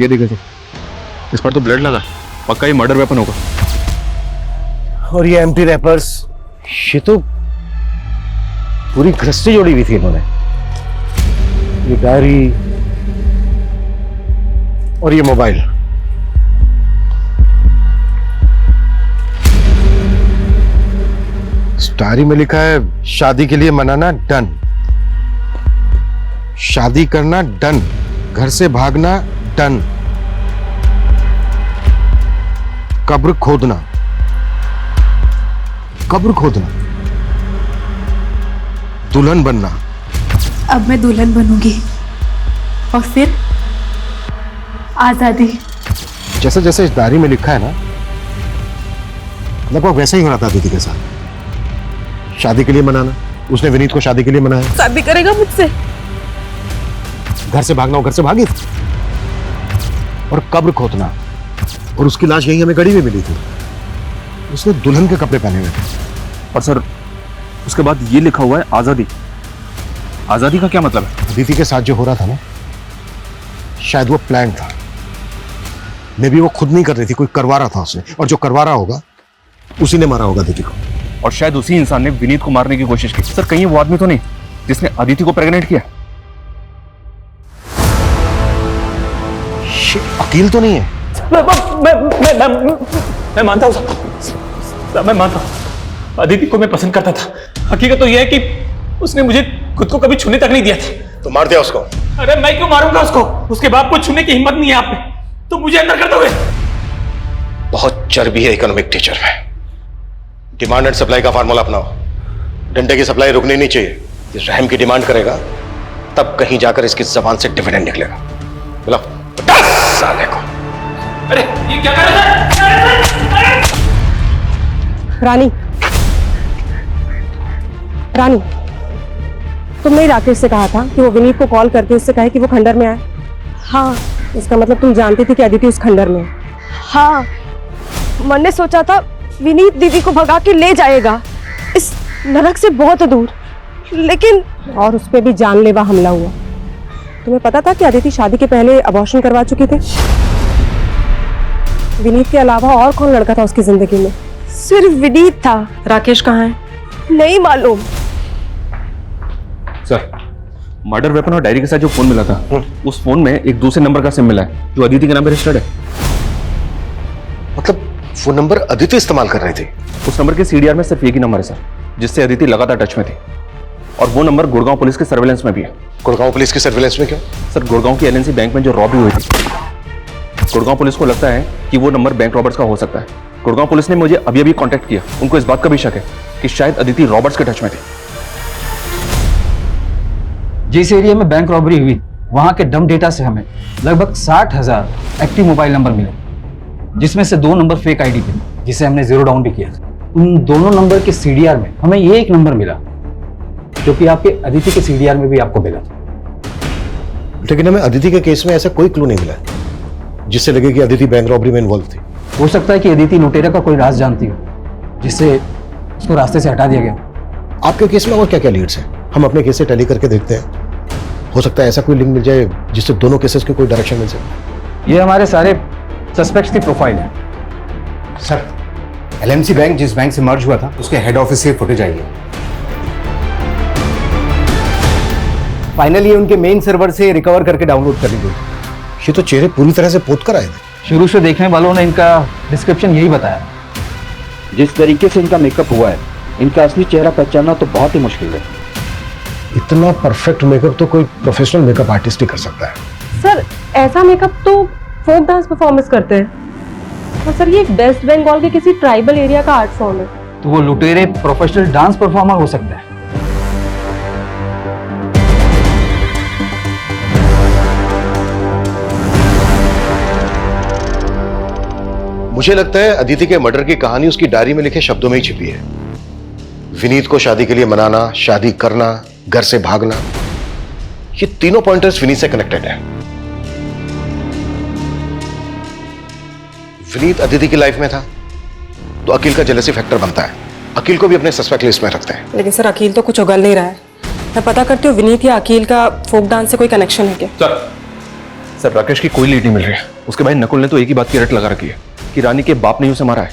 ये देखिए, इस पर तो ब्लड लगा, पक्का ये मर्डर वेपन होगा। और ये एम्प्टी रैपर्स, ये तो पूरी गृहस्थी जोड़ी हुई थी इन्होंने। ये डायरी और ये मोबाइल। इस डायरी में लिखा है शादी के लिए मनाना डन, शादी करना डन, घर से भागना डन, कब्र खोदना, कब्र खोदना, दुल्हन बनना। अब मैं दुल्हन बनूंगी और फिर आजादी। जैसे जैसे इस डायरी में लिखा है ना, लगभग वैसा ही हो रहा था दीदी के साथ। शादी के लिए मनाना, उसने विनीत को शादी के लिए मनाया। शादी करेगा मुझसे? घर से भागना, वो घर से भागी थी। और कब्र खोदना, और उसकी लाश यही हमें गड़ी में मिली थी। उसने दुल्हन के कपड़े पहने हुए थे। और सर उसके बाद ये लिखा हुआ है आजादी। आजादी का क्या मतलब है? अदिति के साथ जो हो रहा था ना, शायद वो प्लान था। मे बी वो खुद नहीं कर रही थी, कोई करवा रहा था उसने, और जो करवा रहा होगा उसी ने मारा होगा अदिति को। और शायद उसी इंसान ने विनीत को मारने की कोशिश की। सर कहीं वो आदमी तो नहीं जिसने अदिति को प्रेग्नेंट किया? वकील तो नहीं है? मैं मानता हूँ सर, मैं मानता हूँ अदिति को मैं पसंद करता था। हकीकत तो यह है कि उसने मुझे खुद को कभी छूने तक नहीं दिया था। तो मार दिया उसको। अरे मैं क्यों मारूंगा उसको? उसके बाप को छूने की हिम्मत नहीं है आप में, तो मुझे अंदर कर दोगे? बहुत चर्बी है इकोनॉमिक टीचर में। डिमांड एंड सप्लाई का फार्मूला अपनाओ। डंडे की सप्लाई रुकनी नहीं चाहिए। ये रहम की डिमांड करेगा तब कहीं जाकर इसकी जबान से डिविडेंड निकलेगा। बुलाओ साले को। अरे ये क्या कर रहे हैं? रानी, रानी, तुमने राकेश से कहा था कि वो विनीत को कॉल करके उससे कहे कि वो खंडर में आए। हाँ। इसका मतलब तुम जानती थी कि अदिति उस खंडर में है। हाँ, मैंने सोचा था विनीत दीदी को भगा के ले जाएगा इस नरक से बहुत दूर, लेकिन और उस पर भी जानलेवा हमला हुआ। तुम्हें पता था कि अदिति शादी के पहले अबॉर्शन करवा चुकी थी? विनीत के अलावा और कौन लड़का था उसकी जिंदगी में? सिर्फ विनीत था। राकेश कहाँ है? नहीं मालूम। सर, मर्डर वेपन और डायरी के साथ जो फोन मिला था, उस फोन में एक दूसरे नंबर का सिम मिला है जो अदिति के नाम पे रजिस्टर्ड है। मतलब फोन नंबर अदिति इस्तेमाल कर रही थी? उस नंबर के सीडीआर में सिर्फ एक ही नंबर है सर, जिससे अदिति लगातार टच में थी, और वो नंबर गुड़गांव पुलिस के सर्वेलेंस में भी है। गुड़गांव पुलिस की सर्वेलेंस में क्यों? सर, गुड़गांव की एलएनसी बैंक में जो रॉबरी हुई थी, गुड़गांव पुलिस को लगता है कि वो नंबर बैंक रॉबर्ट्स का हो सकता है। गुड़गांव पुलिस ने मुझे अभी अभी कांटेक्ट किया। उनको इस बात का भी शक है कि शायद अदिति रॉबर्ट्स के टच में थी। जिस एरिया में बैंक रॉबरी हुई, वहां के डम डेटा से हमें लगभग 60,000 एक्टिव मोबाइल नंबर मिले, जिसमें से 2 नंबर फेक आईडी थे, जिसे हमने जीरो डाउन भी किया। उन दोनों नंबर के सीडीआर में हमें ये एक नंबर मिला जो कि आपके अदिति के सीडीआर में भी आपको मिला। लेकिन हमें अदिति के केस में ऐसा कोई क्लू नहीं मिला जिससे लगे कि अदिति बैंक रॉबरी में इन्वॉल्व थी। हो सकता है कि अदिति लुटेरा का कोई राज जानती हो, जिससे उसको रास्ते से हटा दिया गया। आपके केस में और क्या क्या लीड्स हैं? हम अपने केस से टैली करके देखते हैं। हो सकता है ऐसा कोई लिंक मिल जाए जिससे दोनों केसेस की कोई डायरेक्शन मिल सके। ये हमारे सारे सस्पेक्ट्स की प्रोफाइल है। सर, एलएमसी बैंक जिस बैंक से मर्ज हुआ था उसके हेड ऑफिस से फुटेज आई है। फाइनली उनके मेन सर्वर से रिकवर करके डाउनलोड कर ली गई। ये तो चेहरे पूरी तरह से पोत कर आए थे। शुरू से देखने वालों ने इनका डिस्क्रिप्शन यही बताया। जिस तरीके से इनका मेकअप हुआ है, इनका असली चेहरा पहचानना तो बहुत ही मुश्किल है। इतना परफेक्ट मेकअप तो कोई प्रोफेशनल मेकअप आर्टिस्ट ही कर सकता है। सर, ऐसा मेकअप तो फोक डांस परफॉर्मेंस करते हैं, और सर ये वेस्ट बंगाल के किसी ट्राइबल एरिया का आर्ट फॉर्म है। तो वो लुटेरे प्रोफेशनल डांस परफॉर्मर हो सकता है। मुझे लगता है अदिति के मर्डर की कहानी उसकी डायरी में लिखे शब्दों में ही छिपी है। विनीत को शादी के लिए मनाना, शादी करना, घर से भागना, ये तीनों पॉइंटर्स विनीत से कनेक्टेड है। विनीत अदिति की लाइफ में था तो अकील का जेलसी फैक्टर बनता है। अकील को भी अपने सस्पेक्ट लिस्ट में रखते हैं। लेकिन सर, अकील तो कुछ उगल नहीं रहा है। मैं पता करती हूँ विनीत या अकील का फोक डांस से कोई कनेक्शन है क्या? सर, राकेश की कोई लीड नहीं मिल रही है। उसके भाई नकुल ने तो एक ही बात की रट लगा रखी है कि रानी के बाप ने उसे मारा है।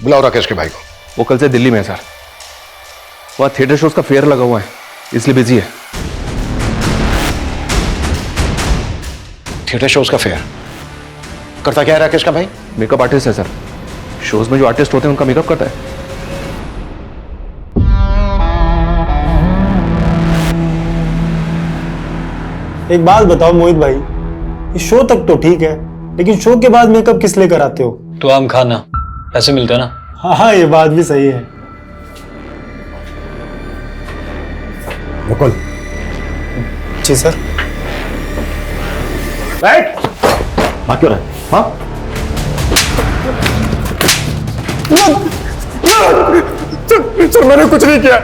बुलाओ राकेश के भाई को। वो कल से दिल्ली में है सर। वहाँ थिएटर शोज का फेयर लगा हुआ है, इसलिए बिजी है। थिएटर शोज का फेयर करता क्या है राकेश का भाई? मेकअप आर्टिस्ट है सर। शोज में जो आर्टिस्ट होते हैं उनका मेकअप करता है। एक बात बताओ मोहित भाई, इस शो तक तो ठीक है, लेकिन शो के बाद मेकअप किस लिए कराते हो? तो आम खाना, पैसे मिलते हैं ना। हाँ, ये बात भी सही है। नकुल। जी सर। बैठ। बात क्यों रहा है? हाँ? सर, मैंने कुछ नहीं किया।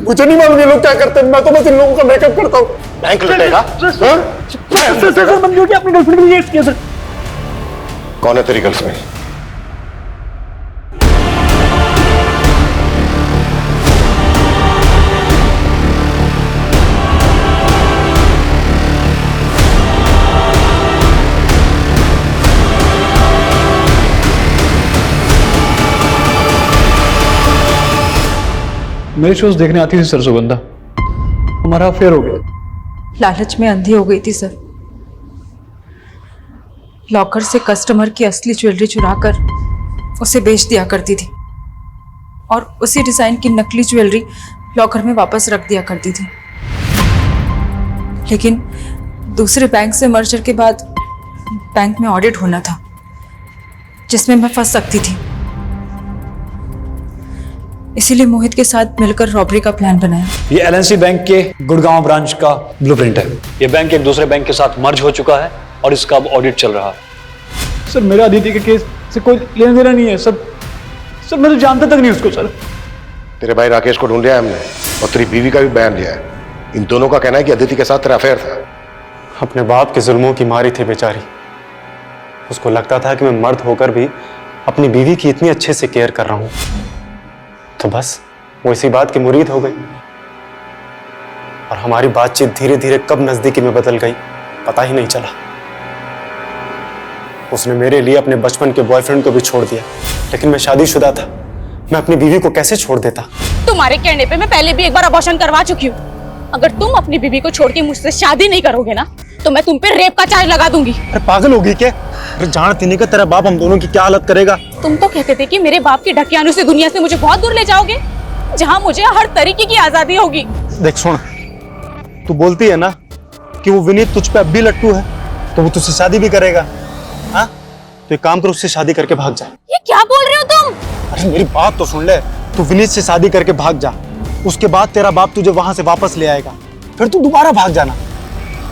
मुझे नहीं मालूम ये लोग क्या करते हैं। मैं तो बस इन लोगों का मेकअप करता हूँ। बैंक लुटेगा? सर, मैंने जो किया अपनी गर्लफ्रेंड के लिए किया सर। कौन है तेरी गर्लफ्रेंड? मेरे शोज देखने आती थी सर सुगंधा। हमारा अफेयर हो गया। लालच में अंधी हो गई थी सर। लॉकर से कस्टमर की असली ज्वेलरी चुराकर उसे बेच दिया करती थी और उसी डिजाइन की नकली ज्वेलरी लॉकर में वापस रख दिया करती थी। लेकिन दूसरे बैंक से मर्जर के बाद बैंक में ऑडिट होना था जिसमें मैं फंस सकती थी। इसीलिए मोहित के साथ मिलकर रॉबरी का प्लान बनाया। ये एलएनसी बैंक के गुड़गांव ब्रांच का ब्लूप्रिंट है। ये बैंक एक दूसरे बैंक के साथ मर्ज हो चुका है और इसका अब ऑडिट चल रहा है। सर मेरा अदिति के केस से कोई लेना देना नहीं है सर। सर मैं तो जानता तक नहीं उसको सर। तेरे भाई राकेश को ढूंढ लिया हमने और तेरी बीवी का भी बयान लिया है। इन दोनों का कहना है कि अदिति के साथ तेरा अफेयर था। अपने बाप के जुल्मों की मारी थी बेचारी। उसको लगता था कि मैं मर्द होकर भी अपनी बीवी की इतनी अच्छे से केयर कर रहा हूं, तो बस वो इसी बात की मुरीद हो गई। और हमारी बातचीत धीरे धीरे कब नजदीकी में बदल गई पता ही नहीं चला। उसने मेरे लिए अपने बचपन के बॉयफ्रेंड को भी छोड़ दिया, लेकिन मैं शादीशुदा था। मैं अपनी बीवी को कैसे छोड़ देता? तुम्हारे कहने पे मैं पहले भी एक बार अबॉर्शन करवा चुकी हूँ। अगर तुम अपनी बीवी को छोड़ के मुझसे शादी नहीं करोगे ना तो मैं तुम पे रेप का चार्ज लगा दूंगी। अरे पागल होगी क्या? अरे जानती नहीं कि तेरा बाप हम दोनों की क्या हालत करेगा। तुम तो कहते थे कि मेरे बाप के ढकियानों से दुनिया से मुझे बहुत दूर ले जाओगे, जहाँ मुझे हर तरीके की आजादी होगी। देख सुन, तू बोलती है ना कि वो विनीत तुझ पे अब भी लट्टू है, तो वो तुझसे शादी भी करेगा। हाँ तो एक काम कर, उससे शादी करके भाग जा। ये क्या बोल रहे हो तुम? अरे मेरी बात तो सुन ले। तू विनीत से शादी करके भाग जा, उसके बाद तेरा बाप तुझे वहां से वापस ले आएगा, फिर तू दोबारा भाग जाना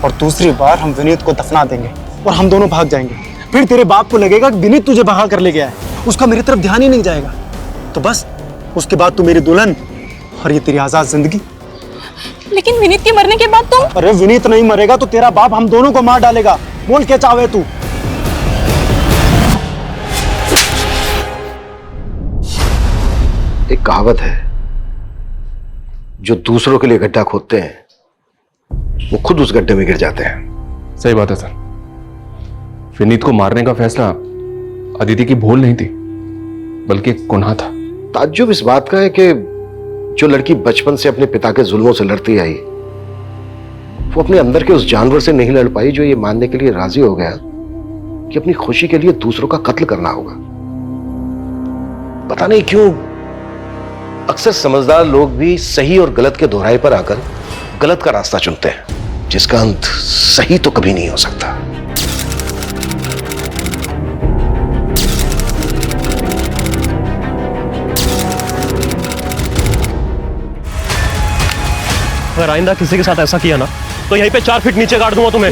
और दूसरी बार हम विनीत को दफना देंगे और हम दोनों भाग जाएंगे। फिर तेरे बाप को लगेगा कि विनीत तुझे भगा कर ले गया है, उसका मेरी तरफ ध्यान ही नहीं जाएगा। तो बस उसके बाद तू मेरी दुल्हन और ये तेरी आजाद जिंदगी। लेकिन विनीत के मरने के बाद तुम? अरे विनीत नहीं मरेगा तो तेरा बाप हम दोनों को मार डालेगा। बोल क्या चाहे तू। एक कहावत है, जो दूसरों के लिए गड्ढा खोदते हैं वो खुद उस गड्ढे में गिर जाते हैं। सही बात है सर। विनीत को मारने का फैसला अदिति की भूल नहीं थी, बल्कि एक गुनाह था। ताज्जुब इस बात का है कि जो लड़की बचपन से अपने पिता के जुल्मों से लड़ती आई, वो अपने अंदर के उस जानवर से नहीं लड़ पाई जो ये मानने के लिए राजी हो गया कि अपनी खुशी के लिए दूसरों का कत्ल करना होगा। पता नहीं क्यों अक्सर समझदार लोग भी सही और गलत के दोहराए पर आकर गलत का रास्ता चुनते हैं, जिसका अंत सही तो कभी नहीं हो सकता। अगर आइंदा किसी के साथ ऐसा किया ना तो यहीं पे 4 फीट नीचे गाड़ दूंगा तुम्हें।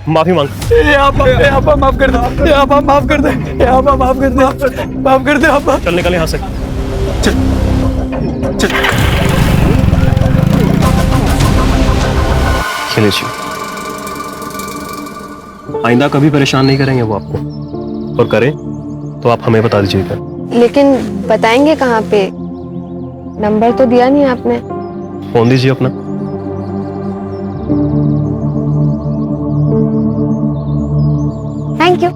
माफी मांग। माफ कर दे, माफ कर दे, माफ कर दे, माफ कर दे। चल निकल यहाँ से। आइंदा कभी परेशान नहीं करेंगे वो आपको, और करें तो आप हमें बता दीजिएगा। लेकिन बताएंगे कहाँ पे? नंबर तो दिया नहीं आपने। फोन दीजिए अपना। Thank you.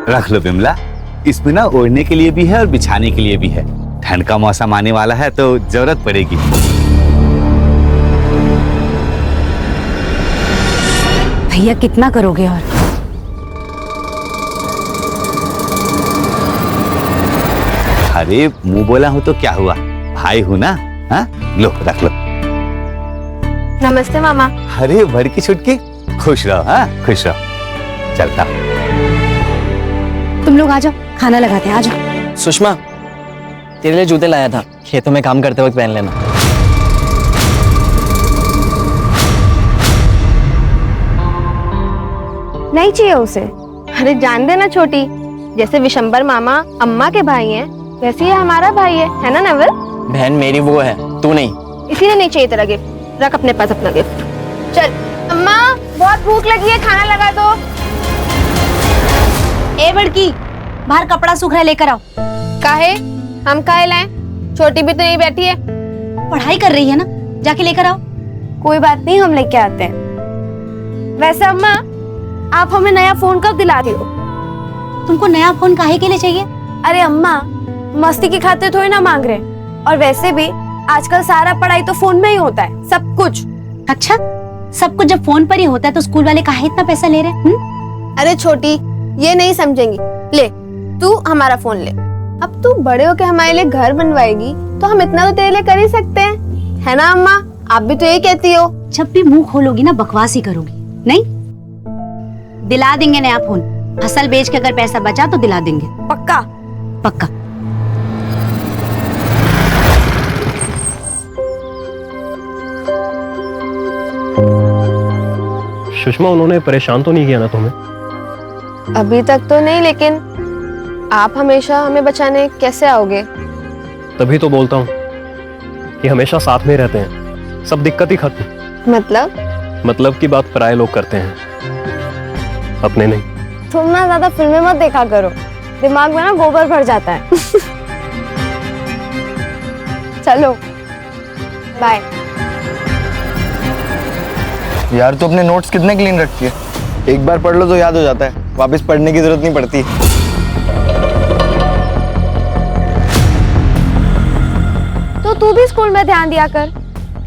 रख लो बिमला, इसमें ना ओढ़ने के लिए भी है और बिछाने के लिए भी है। ठंड का मौसम आने वाला है तो जरूरत पड़ेगी। भैया कितना करोगे? और अरे मुंह बोला हूं तो क्या हुआ, भाई हूं ना। हाँ लो रख लो। नमस्ते मामा। अरे भर की छुटकी, खुश रहो। हाँ खुश रहो। चलता तुम लोग आ जाओ, खाना लगाते हैं। आ जाओ। सुषमा, तेरे लिए जूते लाया था, खेतों में काम करते वक्त पहन लेना। नहीं चाहिए उसे। अरे जान देना छोटी, जैसे विशंबर मामा अम्मा के भाई हैं, वैसे ही हमारा भाई है ना नवल? बहन मेरी वो है, तू नहीं। इसीलिए नहीं चाहिए तेरा गिफ्ट। रख अपने पास अपना गिफ्ट। चल अम्मा, बहुत भूख लगी है, खाना लगा दो। ए बड़की, बाहर कपड़ा सूख रहा है, लेकर आओ। काहे? हम काहे लाएं? छोटी भी तो यही बैठी है। पढ़ाई कर रही है ना, जाके लेकर आओ। कोई बात नहीं, हम लेके आते हैं। वैसे अम्मा, आप हमें नया फोन कब दिला रही हो? तुमको नया फोन काहे के लिए चाहिए? अरे अम्मा, मस्ती की खातिर थोड़ी ना मांग रहे। और वैसे भी आजकल सारा पढ़ाई तो फोन में ही होता है, सब कुछ। अच्छा, सब कुछ जब फोन पर ही होता है तो स्कूल वाले काहे इतना पैसा ले रहे हैं? अरे छोटी, ये नहीं समझेंगी। ले, तू हमारा फोन ले। अब तू बड़े होके हमारे लिए घर बनवाएगी तो हम इतना तो तेरे लिए कर ही सकते हैं, है ना अम्मा? आप भी तो यही कहती हो। जब भी मुंह खोलोगी ना बकवास ही करोगी। नहीं, दिला देंगे नया फोन। फसल बेच के अगर पैसा बचा तो दिला देंगे। पक्का? पक्का। सुषमा, उन्होंने परेशान तो नहीं किया ना तुम्हें? अभी तक तो नहीं, लेकिन आप हमेशा हमें बचाने कैसे आओगे? तभी तो बोलता हूँ कि हमेशा साथ में रहते हैं, सब दिक्कत ही खत्म। मतलब की बात पराये लोग करते हैं, अपने नहीं। तुम ना ज्यादा फिल्में मत देखा करो, दिमाग में ना गोबर भर जाता है। चलो बाय। यार तू अपने नोट्स कितने क्लीन रखती है? एक बार पढ़ लो तो याद हो जाता है, वापस पढ़ने की जरूरत नहीं पड़ती। तो तू भी स्कूल में ध्यान दिया कर,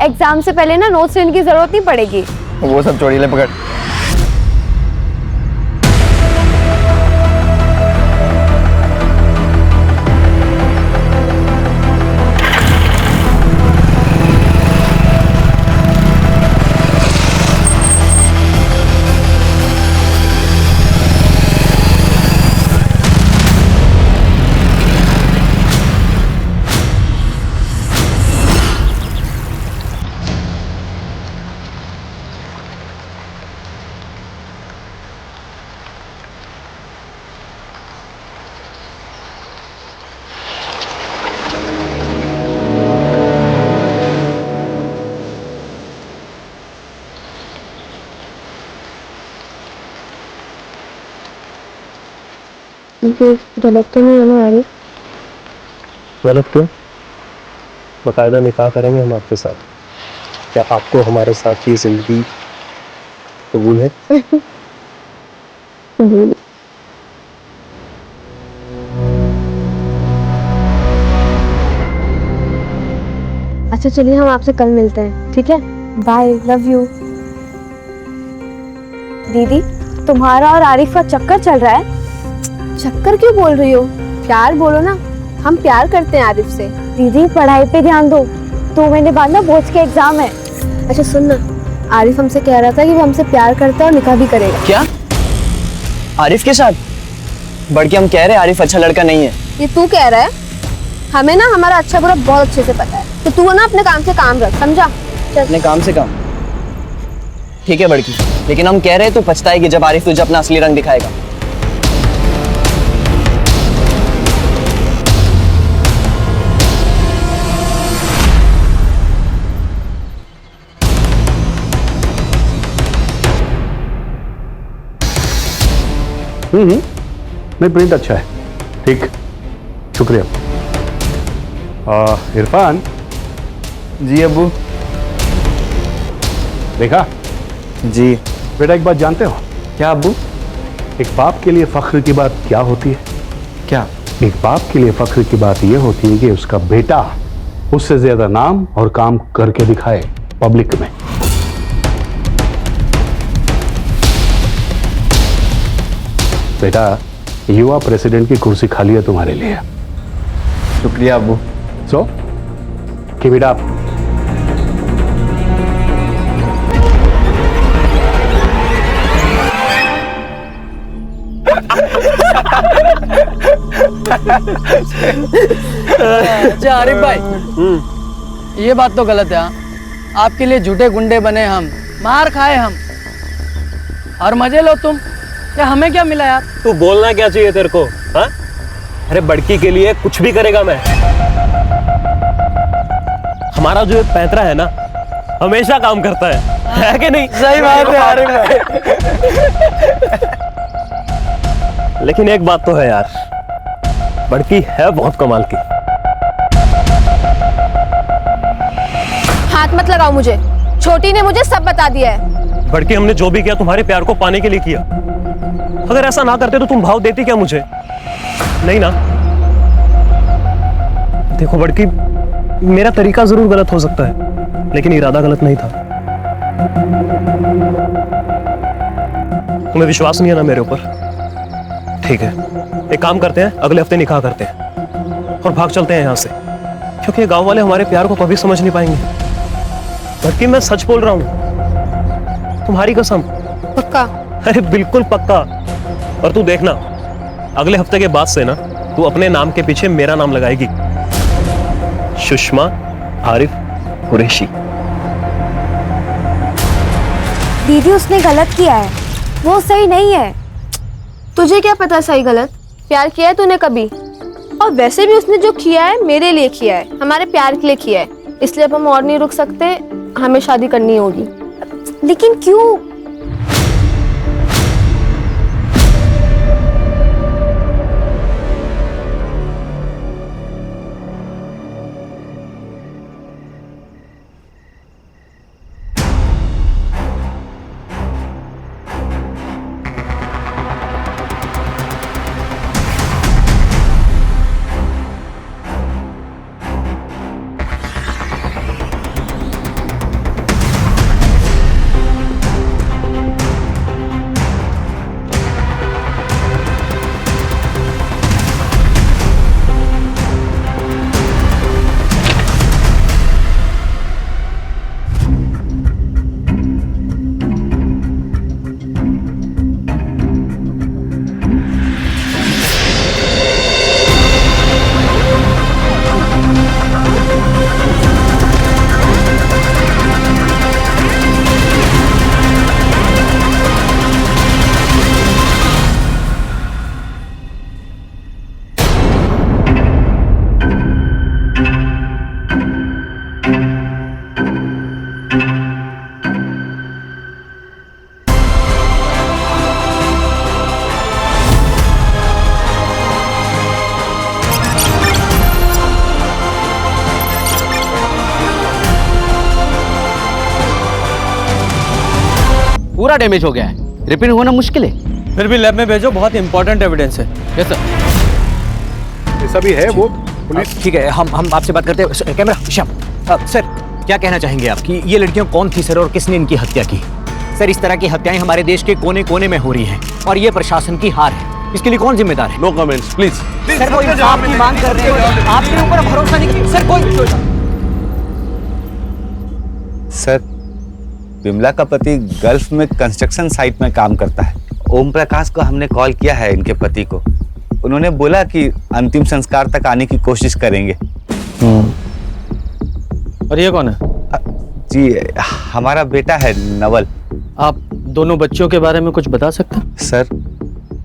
एग्जाम से पहले ना नोट्स लेने की जरूरत नहीं पड़ेगी। वो सब छोड़ी, ले पकड़। गलत तो नहीं है ना आरिफ? गलत क्यों? बाकायदा निकाह करेंगे हम आपके साथ। क्या आपको हमारे साथ की जिंदगी कबूल है? अच्छा चलिए, हम आपसे कल मिलते हैं, ठीक है? Bye, love you. दीदी, तुम्हारा और आरिफ का चक्कर चल रहा है? चक्कर क्यों बोल रही हो? प्यार बोलो ना। हम प्यार करते हैं आरिफ से। दीदी पढ़ाई पे ध्यान दो, 2 महीने बाद ना बोर्ड के एग्जाम है। अच्छा सुन ना, आरिफ हमसे कह रहा था कि वो हमसे प्यार करता है और निकाह भी करेगा। क्या? आरिफ के साथ? बल्कि हम कह रहे हैं आरिफ अच्छा लड़का नहीं है। ये तू कह रहा है? हमें ना हमारा अच्छा बुरा बहुत अच्छे से पता है, तो तू ना अपने काम से काम रख, समझा? अपने काम से काम? ठीक है बड़की, लेकिन हम कह रहे हैं तो पछताएगी जब आरिफ तुझे अपना असली रंग दिखाएगा। नहीं, प्रिंट अच्छा है। ठीक, शुक्रिया। इरफान। जी अब्बू। देखा? जी। बेटा एक बात जानते हो? क्या अब्बू? एक बाप के लिए फख्र की बात क्या होती है? क्या? एक बाप के लिए फख्र की बात यह होती है कि उसका बेटा उससे ज्यादा नाम और काम करके दिखाए पब्लिक में। बेटा, युवा प्रेसिडेंट की कुर्सी खाली है तुम्हारे लिए। शुक्रिया अब्बू। So keep it up. अच्छा आरिफ भाई, ये बात तो गलत है। हाँ, आपके लिए झूठे गुंडे बने हम, मार खाए हम, और मजे लो तुम। क्या हमें क्या मिला यार? तू बोलना क्या चाहिए तेरे को? हाँ? अरे बड़की के लिए कुछ भी करेगा मैं। हमारा जो पैंतरा है ना, हमेशा काम करता है कि नहीं? सही बात है आरिफ भाई। लेकिन एक बात तो है यार, बड़की है बहुत कमाल की। हाथ मत लगाओ मुझे, छोटी ने मुझे सब बता दिया है। बड़की, हमने जो भी किया तुम्हारे प्यार को पाने के लिए किया। अगर ऐसा ना करते तो तुम भाव देती क्या मुझे? नहीं ना? देखो बड़की, मेरा तरीका जरूर गलत हो सकता है, लेकिन इरादा गलत नहीं था। तुम्हें विश्वास नहीं है ना मेरे ऊपर? ठीक है, एक काम करते हैं, अगले हफ्ते निकाह करते हैं। और भाग चलते हैं यहाँ से, क्योंकि गांव वाले हमारे प्यार को कभी समझ नहीं पाएंगे। बल्कि मैं सच बोल रहा हूँ, तुम्हारी कसम। पक्का? अरे बिल्कुल पक्का। और तू देखना, अगले हफ्ते के बाद से ना तू अपने नाम के पीछे मेरा नाम लगाएगी, सुषमा आरिफ कुरैशी। दीदी उसने गलत किया है, वो सही नहीं है। तुझे क्या पता सही गलत? प्यार किया है तूने कभी? और वैसे भी उसने जो किया है मेरे लिए किया है, हमारे प्यार के लिए किया है, इसलिए अब हम और नहीं रुक सकते, हमें शादी करनी होगी। लेकिन क्यों? पूरा डैमेज हो गया है, रिपेयर होना मुश्किल है। फिर भी लैब में भेजो, बहुत इंपॉर्टेंट एविडेंस है। Yes sir. ऐसा भी है वो पुलिस। ठीक है, हम आपसे बात करते हैं। कैमरा श्याम। सर क्या कहना चाहेंगे आप कि ये लड़कियां कौन थी सर, और किसने इनकी हत्या की? सर इस तरह की हत्याएं हमारे देश के कोने कोने में हो रही हैं और ये प्रशासन की हार है। इसके लिए कौन जिम्मेदार है? No comments please. सर कोई इंसाफ की मांग करते हो, आपके ऊपर भरोसा नहीं। सर कोई सर विमला का पति गल्फ में कंस्ट्रक्शन साइट में काम करता है। ओम प्रकाश को हमने कॉल किया है इनके पति को, उन्होंने बोला कि अंतिम संस्कार तक आने की कोशिश करेंगे। और ये कौन है? जी हमारा बेटा है नवल। आप दोनों बच्चों के बारे में कुछ बता सकते हैं? सर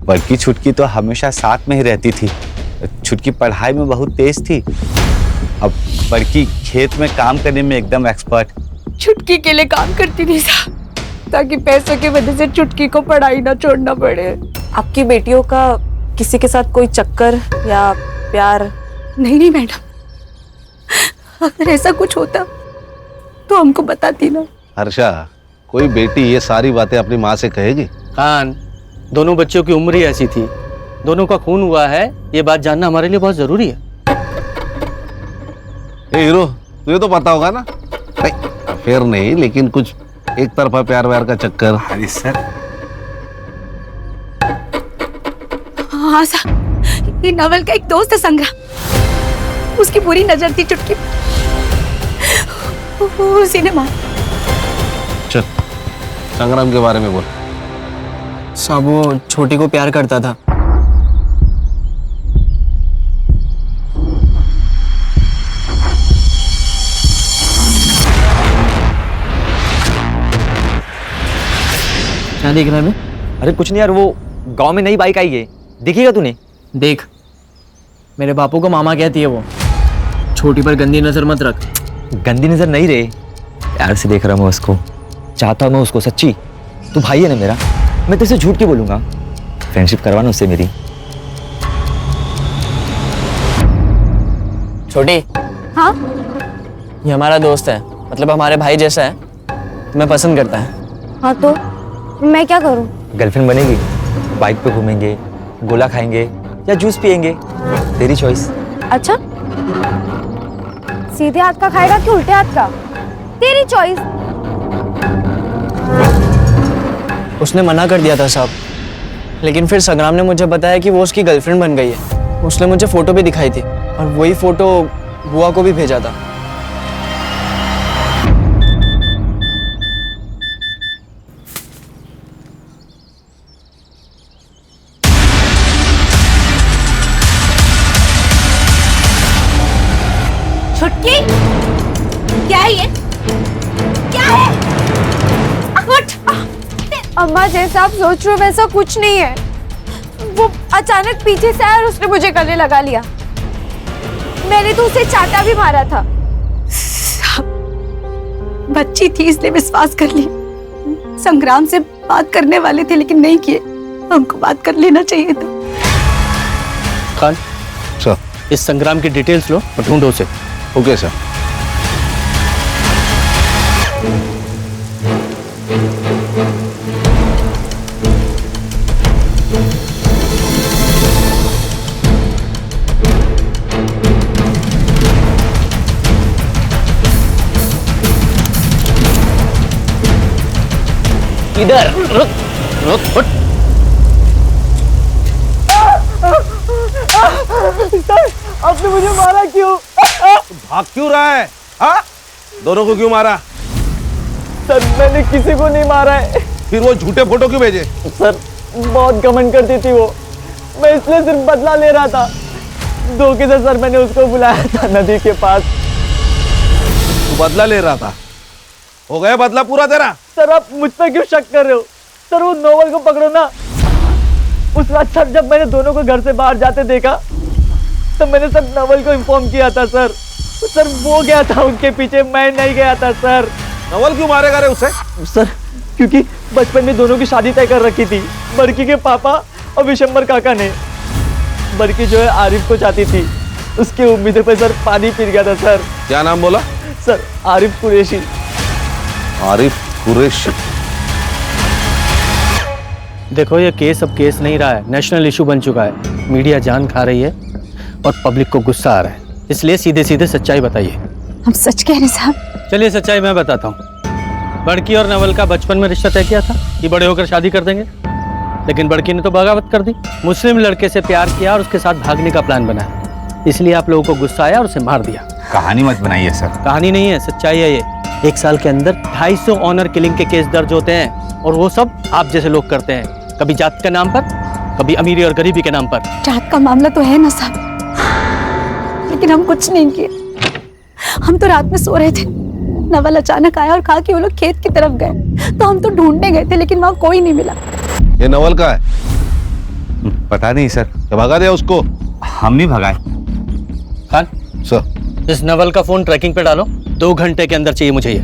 बड़की छुटकी तो हमेशा साथ में ही रहती थी, छुटकी पढ़ाई में बहुत तेज थी। अब बड़की खेत में काम करने में एकदम एक्सपर्ट। छुटकी के लिए काम करती थी साहब, ताकि पैसों की वजह से छुटकी को पढ़ाई ना छोड़ना पड़े। आपकी बेटियों का किसी के साथ कोई चक्कर या प्यार? नहीं मैडम, अगर ऐसा कुछ होता तो हमको बताती ना। हर्षा, कोई बेटी ये सारी बातें अपनी माँ से कहेगी? खान, दोनों बच्चों की उम्र ही ऐसी थी, दोनों का खून हुआ है, ये बात जानना हमारे लिए बहुत जरूरी है। ए हीरो, तुझे तो पता होगा ना? फिर नहीं, लेकिन कुछ एक तरफा प्यार व्यार का चक्कर। अरे सर हाँ सर, ये नवल का एक दोस्त है संग्राम, उसकी बुरी नजर थी चुटकी, उसी ने मार। चल संग्राम के बारे में बोल। साहब वो छोटी को प्यार करता था। क्या देख रहा है मैं? अरे कुछ नहीं यार, वो गांव में नई बाइक आई है, देखिएगा तूने? देख, मेरे बापू को मामा कहती है वो, छोटी पर गंदी नजर मत रख। गंदी नजर नहीं रे, प्यार से देख रहा हूँ मैं उसको, चाहता हूँ मैं उसको। सच्ची, तू भाई है ना मेरा, मैं तुझसे झूठ क्यों बोलूंगा? फ्रेंडशिप करवाना उससे मेरी। छोटी। हाँ? ये हमारा दोस्त है, मतलब हमारे भाई जैसा है, तुम्हें पसंद करता है। हाँ तो मैं क्या करूं? गर्लफ्रेंड बनेगी, बाइक पे घूमेंगे, गोला खाएंगे या जूस पिएंगे, तेरी चॉइस। अच्छा, सीधे हाथ का खाएगा कि उल्टे हाथ का? तेरी चॉइस। उसने मना कर दिया था साहब, लेकिन फिर संग्राम ने मुझे बताया कि वो उसकी गर्लफ्रेंड बन गई है। उसने मुझे फोटो भी दिखाई थी। और वही फोटो बुआ को भी भेजा था। छुटकी, क्या है ये? क्या है? उठ! अम्मा जैसा आप सोच रहे हो वैसा कुछ नहीं है। वो अचानक पीछे से आया और उसने मुझे गले लगा लिया। मैंने तो उसे चाटा भी मारा था। बच्ची थी इसलिए विश्वास कर लिया। संग्राम से बात करने वाले थे लेकिन नहीं किए। उनको बात कर लेना चाहिए था। खान सर, इस संग्राम की डिटेल्स लो और ढूंढो उसे। Okay sir. इधर रुक रुक उठ। आपने मुझे मारा क्यों? भाग क्यों रहा है? हाँ? दोनों को क्यों मारा? सर मैंने किसी को नहीं मारा है। फिर वो झूठे फोटो क्यों भेजे? सर बहुत घमंड करती थी वो, मैं इसलिए सिर्फ बदला ले रहा था। धोखे से सर मैंने उसको बुलाया था नदी के पास। तू बदला ले रहा था? हो गया बदला पूरा तेरा? सर आप मुझ पर क्यों शक कर रहे हो? सर वो नोवेल को पकड़ो ना। उस रात सर जब मैंने दोनों को घर से बाहर जाते देखा तो मैंने सब नवल को इन्फॉर्म किया था सर। सर वो गया था उनके पीछे, मैं नहीं गया था सर। नवल क्यों मारेगा रे उसे? सर क्योंकि बचपन में दोनों की शादी तय कर रखी थी, बड़की के पापा और विशंबर काका ने। बड़की जो है आरिफ को चाहती थी, उसकी उम्मीदों पे सर पानी फिर गया था सर। क्या नाम बोला? सर आरिफ कुरैशी। आरिफ कुरैशी। देखो ये केस अब केस नहीं रहा है, नेशनल इशू बन चुका है। मीडिया जान खा रही है और पब्लिक को गुस्सा आ रहा है, इसलिए सीधे सीधे सच्चाई बताइए। हम सच कह रहे साहब। चलिए सच्चाई मैं बताता हूँ। बड़की और नवल का बचपन में रिश्ता तय किया था कि बड़े होकर शादी कर देंगे, लेकिन बड़की ने तो बगावत कर दी। मुस्लिम लड़के से प्यार किया और उसके साथ भागने का प्लान बनाया, इसलिए आप लोगों को गुस्सा आया और उसे मार दिया। कहानी मत बनाइए सर। कहानी नहीं है, सच्चाई है ये। 1 साल के अंदर 250 ऑनर किलिंग के केस दर्ज होते हैं और वो सब आप जैसे लोग करते हैं, कभी जात के नाम पर, कभी अमीरी और गरीबी के नाम पर। जात का मामला तो है ना साहब, लेकिन हम कुछ नहीं किए। हम तो रात में सो रहे थे, नवल अचानक आया और कहा कि वो लोग खेत की तरफ गए, तो हम तो ढूंढने गए थे लेकिन वहाँ कोई नहीं मिला। ये नवल का है? पता नहीं सर। क्या भगा दिया उसको? हम नहीं भगाए। खान सर, इस नवल का फोन ट्रैकिंग पे डालो, 2 घंटे के अंदर चाहिए मुझे ये।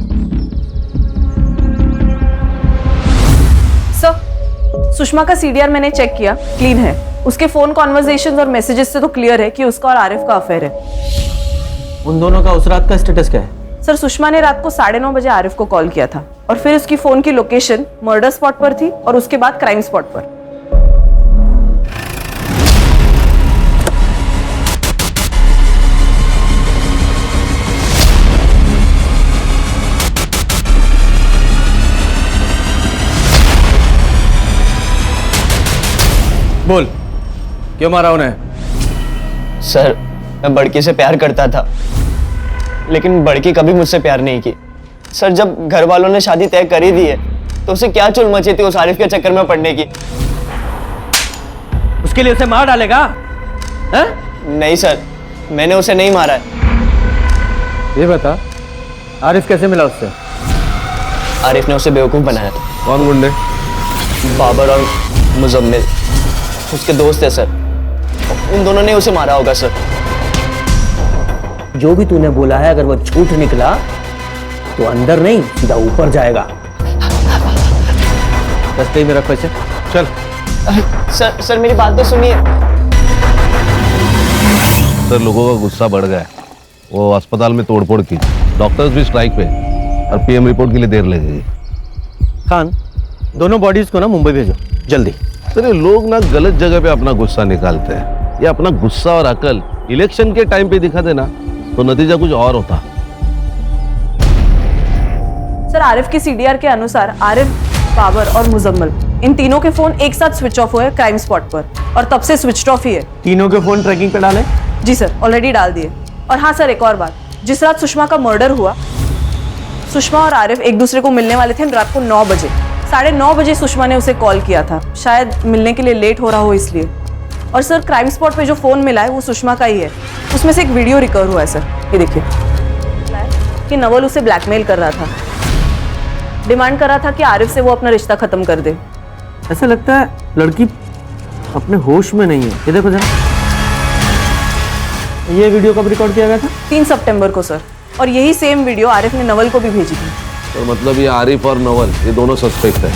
सर सुषमा का सीडीआर मैंने चेक किया, क्लीन है। उसके फोन कॉन्वर्सेशंस और मैसेजेस से तो क्लियर है कि उसका और आरिफ का अफेयर है। उन दोनों का उस रात का स्टेटस क्या है? सर सुषमा ने रात को 9:30 बजे आरिफ को कॉल किया था और फिर उसकी फोन की लोकेशन मर्डर स्पॉट पर थी और उसके बाद क्राइम स्पॉट पर। बोल, क्यों मारा उन्हें? सर मैं बड़की से प्यार करता था, लेकिन बड़की कभी मुझसे प्यार नहीं की। सर जब घर वालों ने शादी तय कर ही दी है तो उसे क्या चुल मची थी उस आरिफ के चक्कर में पड़ने की। उसके लिए उसे मार डालेगा? हैं? नहीं सर, मैंने उसे नहीं मारा है। ये बता, आरिफ कैसे मिला उससे? आरिफ ने उसे बेवकूफ बनाया था। कौन गुंडे? बाबर और मुजम्मिल उसके दोस्त है सर। उन दोनों ने उसे मारा होगा सर। जो भी तूने बोला है अगर वो झूठ निकला तो अंदर नहीं सीधा ऊपर जाएगा। दस्ते में रखो इसे। चल। सर मेरी बात तो सुनिए। सर लोगों का गुस्सा बढ़ गया है, वो अस्पताल में तोड़फोड़ की, डॉक्टर्स भी स्ट्राइक पे और पीएम रिपोर्ट के लिए देर लगेगी। खान दोनों बॉडीज को ना मुंबई भेजो जल्दी। सर ये लोग ना गलत जगह पे अपना गुस्सा निकालते हैं। ये अपना गुस्सा और अकल इलेक्शन के टाइम पे दिखा देना तो नतीजा कुछ और होता। सर आरिफ की सीडीआर के अनुसार आरिफ, बाबर और मुजम्मिल इन तीनों के फोन एक साथ स्विच ऑफ हुए क्राइम स्पॉट पर और तब से स्विच ऑफ ही है। तीनों के फोन ट्रैकिंग पे डाले, जी सर, ऑलरेडी डाल दिए। और हाँ सर, एक और बात, जिस रात सुषमा का मर्डर हुआ, सुषमा और आरिफ एक दूसरे को मिलने वाले थे रात को 9 बजे। 9:30 बजे सुषमा ने उसे कॉल किया था, शायद मिलने के लिए लेट हो रहा हो इसलिए। और सर, क्राइम स्पॉट पे जो फोन मिला है वो सुषमा का ही है। उसमें से एक वीडियो रिकवर हुआ है सर, ये देखिए, कि नवल उसे ब्लैकमेल कर रहा था, डिमांड कर रहा था कि आरिफ से वो अपना रिश्ता खत्म कर दे। ऐसा लगता है लड़की अपने होश में नहीं है। ये देखो जरा, ये वीडियो कब रिकॉर्ड किया गया था? 3 सितंबर को सर। और यही सेम वीडियो आरिफ ने नवल को भी भेजी थी। तो मतलब ये आरिफ और नवल ये दोनों सस्पेक्ट है।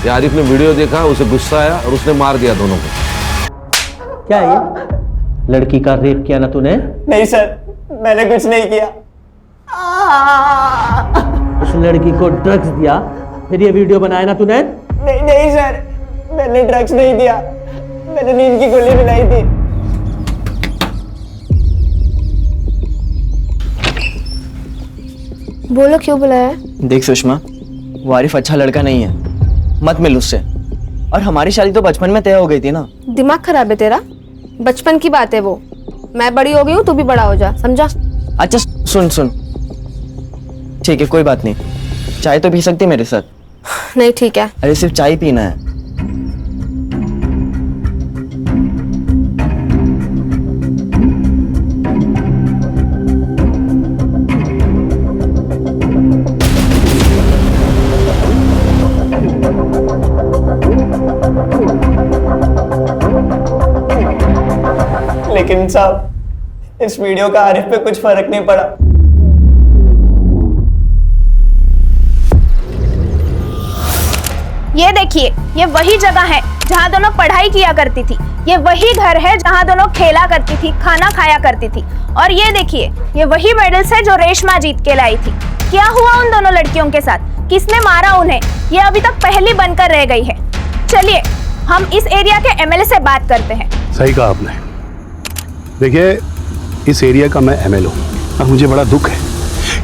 ये आरिफ ने वीडियो देखा, उसे गुस्सा आया और उसने मार दिया दोनों को। क्या है ये? लड़की का रेप किया ना तूने? नहीं सर, मैंने कुछ नहीं किया। उस लड़की को ड्रग्स दिया, फिर ये वीडियो बनाया ना तूने? नहीं नहीं सर, मैंने ड्रग्स नहीं दिया, मैंने नींद की गोली मिलाई थी। बोलो, क्यों बुलाया? देख सुषमा, वो आरिफ अच्छा लड़का नहीं है, मत मिल उससे। और हमारी शादी तो बचपन में तय हो गई थी ना। दिमाग खराब है तेरा? बचपन की बात है वो। मैं बड़ी हो गई हूँ, तू भी बड़ा हो जा, समझा? अच्छा सुन सुन, ठीक है कोई बात नहीं, चाय तो पी सकती मेरे साथ? नहीं ठीक है। अरे सिर्फ चाय पीना है। लेकिन साहब, इस वीडियो का आरिफ पे कुछ फर्क नहीं पड़ा। ये देखिए, ये वही जगह है जहाँ दोनों पढ़ाई किया करती थी। ये वही घर है जहाँ दोनों खेला करती थी, खाना खाया करती थी। और ये देखिए, ये वही मेडल्स है जो रेशमा जीत के लाई थी। क्या हुआ उन दोनों लड़कियों के साथ? किसने मारा उन्हें? ये अभी तक पहेली बनकर रह गई है। चलिए हम इस एरिया के एमएलए से बात करते हैं। सही कहा आपने। देखिए, इस एरिया का मैं एमएलए हूँ और मुझे बड़ा दुख है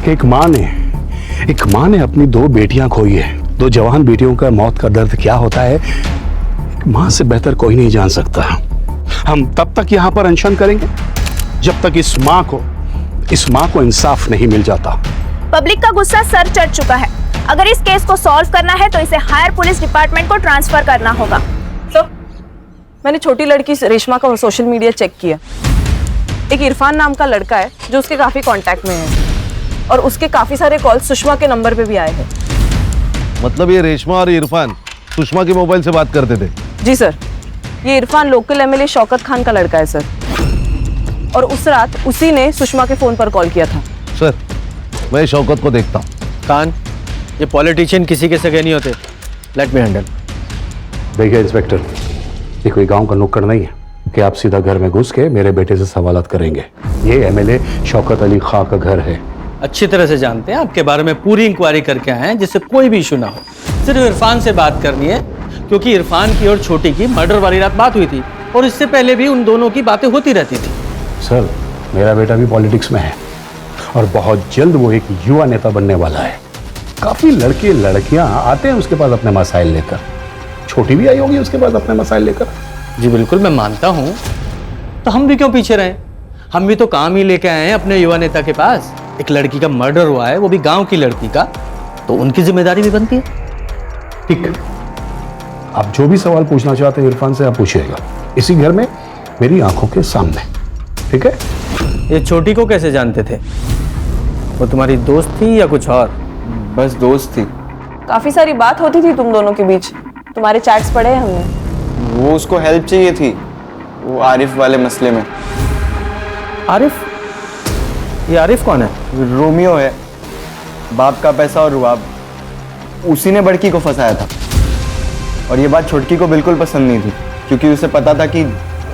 कि एक माँ ने अपनी 2 बेटियां खोई है। 2 जवान बेटियों का मौत का दर्द क्या होता है, माँ से बेहतर कोई नहीं जान सकता। हम तब तक यहाँ पर अनशन करेंगे जब तक इस माँ को इंसाफ नहीं मिल जाता। पब्लिक का गुस्सा सर चढ़ चुका है। अगर इस केस को सॉल्व करना है तो इसे हायर पुलिस डिपार्टमेंट को ट्रांसफर करना होगा। तो मैंने छोटी लड़की रेशमा का सोशल मीडिया चेक किया। एक इरफान नाम का लड़का है जो उसके काफी कांटेक्ट में है और उसके काफी सारे कॉल सुषमा के नंबर पे भी आए हैं। मतलब ये रेशमा और इरफान सुषमा के मोबाइल से बात करते थे? जी सर, ये इरफान लोकल एमएलए शौकत खान का लड़का है सर। और उस रात उसी ने सुषमा के फोन पर कॉल किया था। सर, मैं शौकत को देखता हूँ। खान, ये पॉलिटिशियन किसी के सगे नहीं होते। Let me handle. देखिए इंस्पेक्टर, ये कोई गांव का नुक्कड़ नहीं है कि आप सीधा घर में घुस के मेरे बेटे से सवालात करेंगे। ये एमएलए शौकत अली खां का घर है। अच्छी तरह से जानते हैं, आपके बारे में पूरी इंक्वायरी करके आए हैं जिससे कोई भी इशू ना हो। सिर्फ इरफान से बात करनी है क्योंकि इरफान की और छोटी की मर्डर वाली रात बात हुई थी और इससे पहले भी उन दोनों की बातें होती रहती थी। सर, मेरा बेटा भी पॉलिटिक्स में है और बहुत जल्द वो एक युवा नेता बनने वाला है। काफी लड़के लड़कियां आते हैं उसके पास अपने मसाइल लेकर। छोटी भी आई होगी उसके पास अपने मसाइल लेकर। जी बिल्कुल, मैं मानता हूँ। तो हम भी क्यों पीछे रहे? हम भी तो काम ही लेके आए हैं अपने युवा नेता के पास। एक लड़की का मर्डर हुआ है, वो भी गांव की लड़की का, तो उनकी जिम्मेदारी भी बनती है। ठीक, आप जो भी सवाल पूछना चाहते हैं इरफान से आप पूछिएगा, इसी घर में मेरी आंखों के सामने। ठीक है? ये छोटी को कैसे जानते थे? वो तुम्हारी दोस्त थी या कुछ और? बस दोस्त थी। काफी सारी बात होती थी तुम दोनों के बीच, तुम्हारे चैट्स पढ़े हैं हमने। वो उसको हेल्प चाहिए थी, वो आरिफ वाले मसले में। आरिफ? ये आरिफ कौन है? रोमियो है, बाप का पैसा और रुआब। उसी ने बड़की को फंसाया था और ये बात छोटकी को बिल्कुल पसंद नहीं थी क्योंकि उसे पता था कि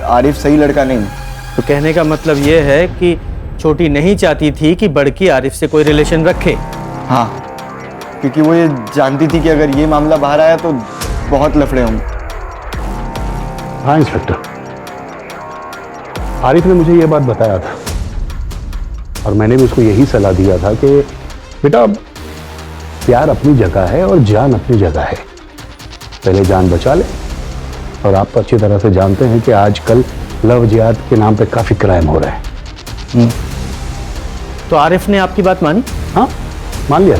आरिफ सही लड़का नहीं है। तो कहने का मतलब ये है कि छोटी नहीं चाहती थी कि बड़की आरिफ से कोई रिलेशन रखे। हाँ, क्योंकि वो ये जानती थी कि अगर ये मामला बाहर आया तो बहुत लफड़े होंगे। हाँ इंस्पेक्टर, आरिफ ने मुझे ये बात बताया था और मैंने भी उसको यही सलाह दिया था कि बेटा प्यार अपनी जगह है और जान अपनी जगह है, पहले जान बचा ले। और आप तो अच्छी तरह से जानते हैं कि आजकल लव जिहाद के नाम पे काफी क्राइम हो रहे हैं। तो आरिफ ने आपकी बात मानी? हाँ, मान लिया।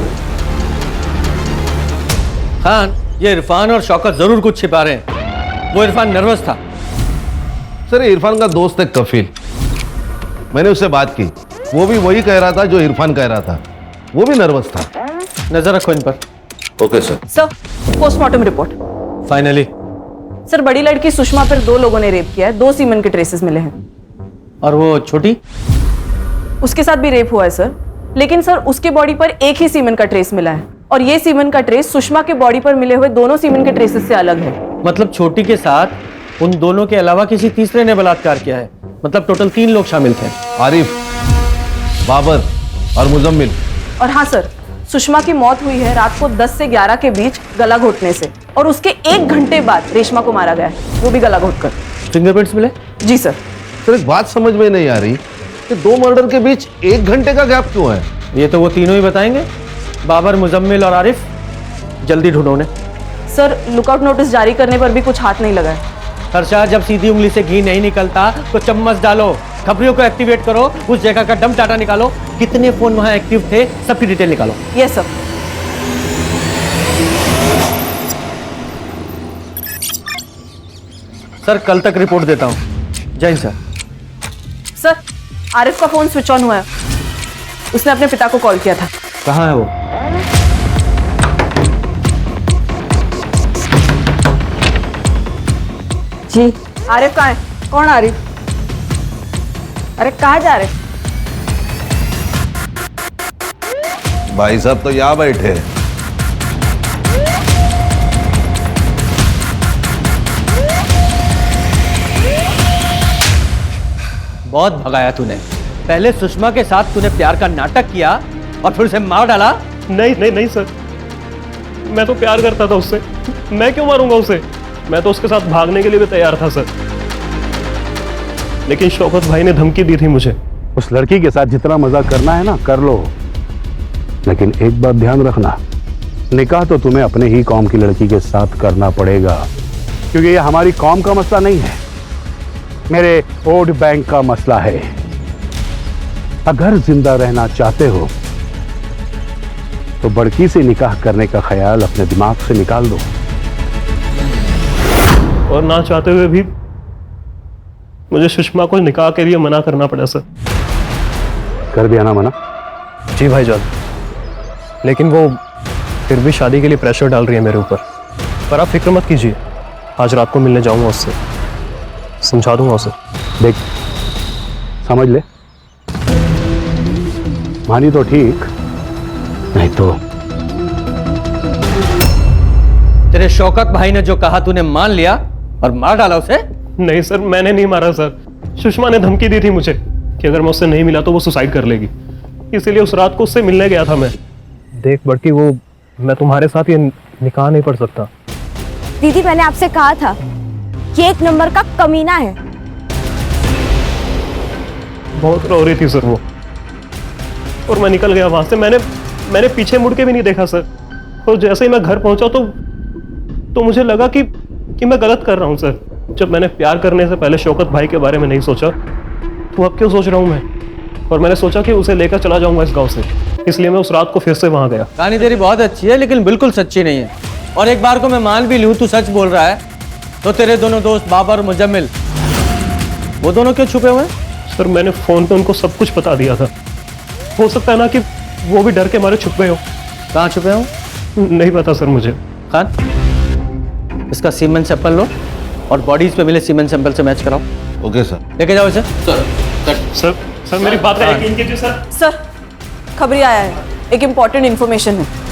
खान, ये इरफान और शौकत जरूर कुछ छिपा रहे हैं। वो इरफान नर्वस था। सर इरफान का दोस्त है कफील, मैंने उससे बात की, वो भी वही कह रहा था जो इरफान कह रहा था, वो भी नर्वस था। नजर रखो इन पर। Okay sir. Sir, postmortem report. Finally. Sir, बड़ी लड़की सुषमा पर 2 लोगों ने रेप किया है, 2 सीमेंट के ट्रेसेस मिले हैं। और वो छोटी? उसके साथ भी रेप हुआ है सर, लेकिन सर उसके बॉडी पर एक ही सीमेंट का ट्रेस मिला है और ये सीमेंट का ट्रेस सुषमा के बॉडी पर मिले हुए दोनों सीमेंट के ट्रेसेस से अलग है। मतलब छोटी के साथ उन दोनों के अलावा किसी तीसरे ने बलात्कार किया है। मतलब टोटल 3 लोग शामिल थे। आरिफ, बाबर और मुजम्मिल। और हाँ सर, सुषमा की मौत हुई है रात को 10 से 11 के बीच गला घोटने से, और उसके 1 घंटे बाद रेशमा को मारा गया है, वो भी गला घोटकर। फिंगरप्रिंट्स मिले? जी सर। सर एक बात समझ में नहीं आ रही कि 2 मर्डर के बीच 1 घंटे का गैप क्यों है? ये तो वो तीनों ही बताएंगे, बाबर, मुजम्मिल और आरिफ। जल्दी ढूंढो उन्हें। सर, लुकआउट नोटिस जारी करने पर भी कुछ हाथ नहीं लगा है। हर्षा, जब सीधी उंगली से घी नहीं निकलता तो चम्मच डालो, खबरियों को एक्टिवेट करो, उस जगह का डंप डाटा निकालो, कितने फोन वहां एक्टिव थे सबकी डिटेल निकालो। Yes sir. सर कल तक रिपोर्ट देता हूँ। जय हिंद सर। सर, आरिफ का फोन स्विच ऑन हुआ है, उसने अपने पिता को कॉल किया था। कहाँ है वो? जी। आरिफ कहाँ है? कौन आरिफ? अरे कहाँ जा रहे? भाई साहब तो यहाँ बैठे हैं। बहुत भगाया तूने। पहले सुषमा के साथ तूने प्यार का नाटक किया और फिर उसे मार डाला। नहीं नहीं नहीं सर, मैं तो प्यार करता था उससे, मैं क्यों मारूंगा उसे? मैं तो उसके साथ भागने के लिए भी तैयार था सर, लेकिन शौकत भाई ने धमकी दी थी मुझे। उस लड़की के साथ जितना मजा करना है ना कर लो, लेकिन एक बात ध्यान रखना, निकाह तो तुम्हें अपने ही कौम की लड़की के साथ करना पड़ेगा, क्योंकि ये हमारी कौम का मसला नहीं है, मेरे वोट बैंक का मसला है। अगर जिंदा रहना चाहते हो तो बड़की से निकाह करने का ख्याल अपने दिमाग से निकाल दो। और ना चाहते हुए भी मुझे सुषमा को निकाह के लिए मना करना पड़ा सर। कर दिया ना मना? जी भाईजान, लेकिन वो फिर भी शादी के लिए प्रेशर डाल रही है मेरे ऊपर। पर आप फिक्र मत कीजिए, आज रात को मिलने जाऊंगा उससे, समझा दूंगा उसे। देख, समझ ले, मानी तो ठीक, नहीं तो तेरे शौकत भाई ने जो कहा तूने मान लिया और मार डाला उसे? नहीं सर, मैंने नहीं मारा सर, सुषमा ने धमकी दी थी मुझे कि अगर मैं उससे नहीं मिला तो वो सुसाइड कर लेगी, इसीलिए उस रात को उससे मिलने गया था मैं। देख बड़की, वो मैं तुम्हारे साथ ये निकाह नहीं पढ़ सकता। दीदी, मैंने आपसे कहा था कि 1 नंबर का कमीना है। बहुत रो रही थी सर वो, और मैं निकल गया वहां से। मैंने पीछे मुड़ के भी नहीं देखा सर, और जैसे ही मैं घर पहुंचा तो मुझे लगा कि मैं गलत कर रहा हूं सर। जब मैंने प्यार करने से पहले शौकत भाई के बारे में नहीं सोचा, तो अब क्यों सोच रहा हूं मैं? और मैंने सोचा कि उसे लेकर चला जाऊंगा इस गांव से, इसलिए मैं उस रात को फिर से वहां गया। कहानी तेरी बहुत अच्छी है लेकिन बिल्कुल सच्ची नहीं है। और एक बार को मैं मान भी लूं तू सच बोल रहा है, तो तेरे दोनों दोस्त बाबर और मुजम्मिल, वो दोनों क्यों छुपे हुए हैं? सर मैंने फोन पे उनको सब कुछ बता दिया था, हो सकता है ना कि वो भी डर के मारे छुप गए हो। कहाँ छुपे हो? नहीं पता सर मुझे। खान, इसका सीमेंट सैंपल लो और बॉडीज पे मिले सीमेंट सैंपल से मैच कराओ। Okay sir. लेके जाओ इसे। सर मेरी बात का यकीन कीजिए सर। सर, खबरी आया है, एक इम्पोर्टेंट इन्फॉर्मेशन है।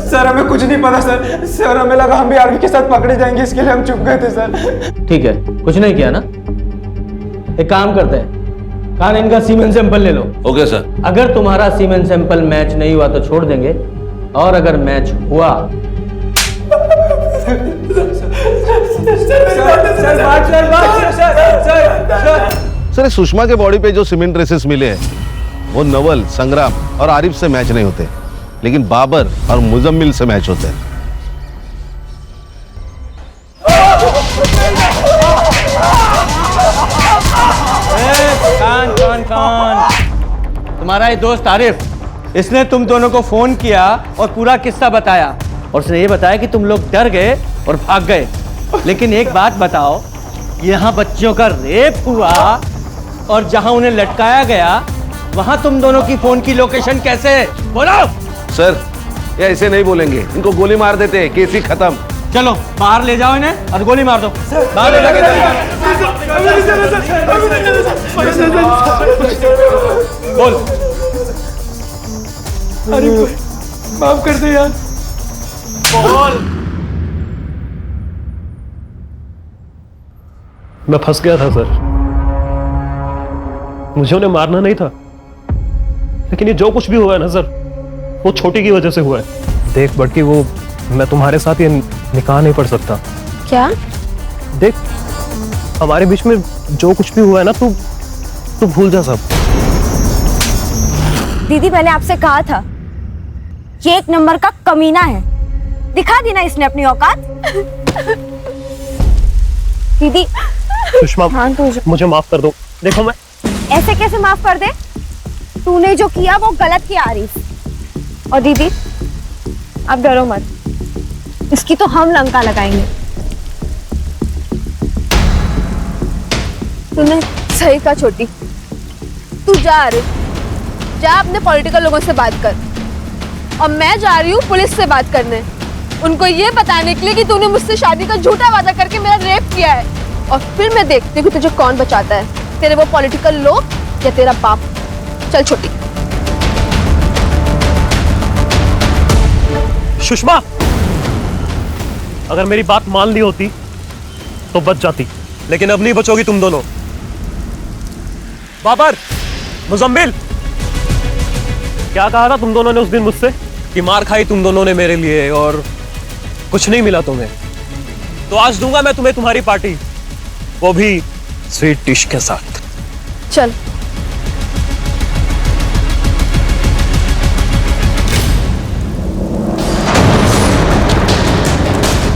सर हमें कुछ नहीं पता सर। सर हमें लगा हम भी आर्मी के साथ पकड़े जाएंगे, इसके लिए हम चुप गए थे सर। ठीक है, कुछ नहीं किया ना। एक काम करते हैं, कान इनका सीमेन सैंपल ले लो। Okay sir. अगर तुम्हारा सीमेन सैंपल मैच नहीं हुआ तो छोड़ देंगे, और अगर मैच हुआ सर सुषमा के बॉडी पे जो सीमेंट ट्रेसेस मिले हैं वो नवल, संग्राम और आरिफ से मैच नहीं होते, लेकिन बाबर और मुजम्मिल से मैच होते हैं। कान तुम्हारा ये दोस्त आरिफ, इसने तुम दोनों को फोन किया और पूरा किस्सा बताया, और उसने ये बताया कि तुम लोग डर गए और भाग गए। लेकिन एक बात बताओ, यहाँ बच्चियों का रेप हुआ और जहां उन्हें लटकाया गया वहां तुम दोनों की फोन की लोकेशन कैसे? बोलो। सर ये ऐसे नहीं बोलेंगे, इनको गोली मार देते हैं, केस ही खत्म। चलो बाहर ले जाओ इन्हें और गोली मार दो। बाहर ले जाके बोल। अरे माफ कर दे यार। बोल। मैं फंस गया था सर, मुझे उन्हें मारना नहीं था, लेकिन ये जो कुछ भी हुआ है ना सर, वो छोटी की वजह से हुआ है। देख बड़की, वो मैं तुम्हारे साथ ये निकाह नहीं पढ़ सकता। क्या? देख हमारे बीच में जो कुछ भी हुआ है ना, तू भूल जा सब। दीदी मैंने आपसे कहा था, ये एक नंबर का कमीना है, दिखा दी ना इसने अपनी औकात। दीदी सुषमा, हाँ, मुझे माफ कर दो। देखो मैं ऐसे कैसे माफ कर दे? तूने जो किया वो गलत किया आरिफ। और दीदी आप डरो मत, इसकी तो हम लंका लगाएंगे। तूने सही कहा छोटी, तू जा आरिफ, जा अपने पॉलिटिकल लोगों से बात कर, और मैं जा रही हूँ पुलिस से बात करने, उनको ये बताने के लिए कि तूने मुझसे शादी का झूठा वादा करके मेरा रेप किया है। और फिर मैं देखती हूँ कि तुझे कौन बचाता है, तेरे वो पॉलिटिकल लोग या तेरा बाप। चल छोटी। सुषमा, अगर मेरी बात मान ली होती तो बच जाती, लेकिन अब नहीं बचोगी तुम दोनों। बाबर, मुजम्मिल, क्या कहा था तुम दोनों ने उस दिन मुझसे कि मार खाई तुम दोनों ने मेरे लिए और कुछ नहीं मिला तुम्हें? तो आज दूंगा मैं तुम्हें तुम्हारी पार्टी, वो भी स्वीट डिश के साथ। चल।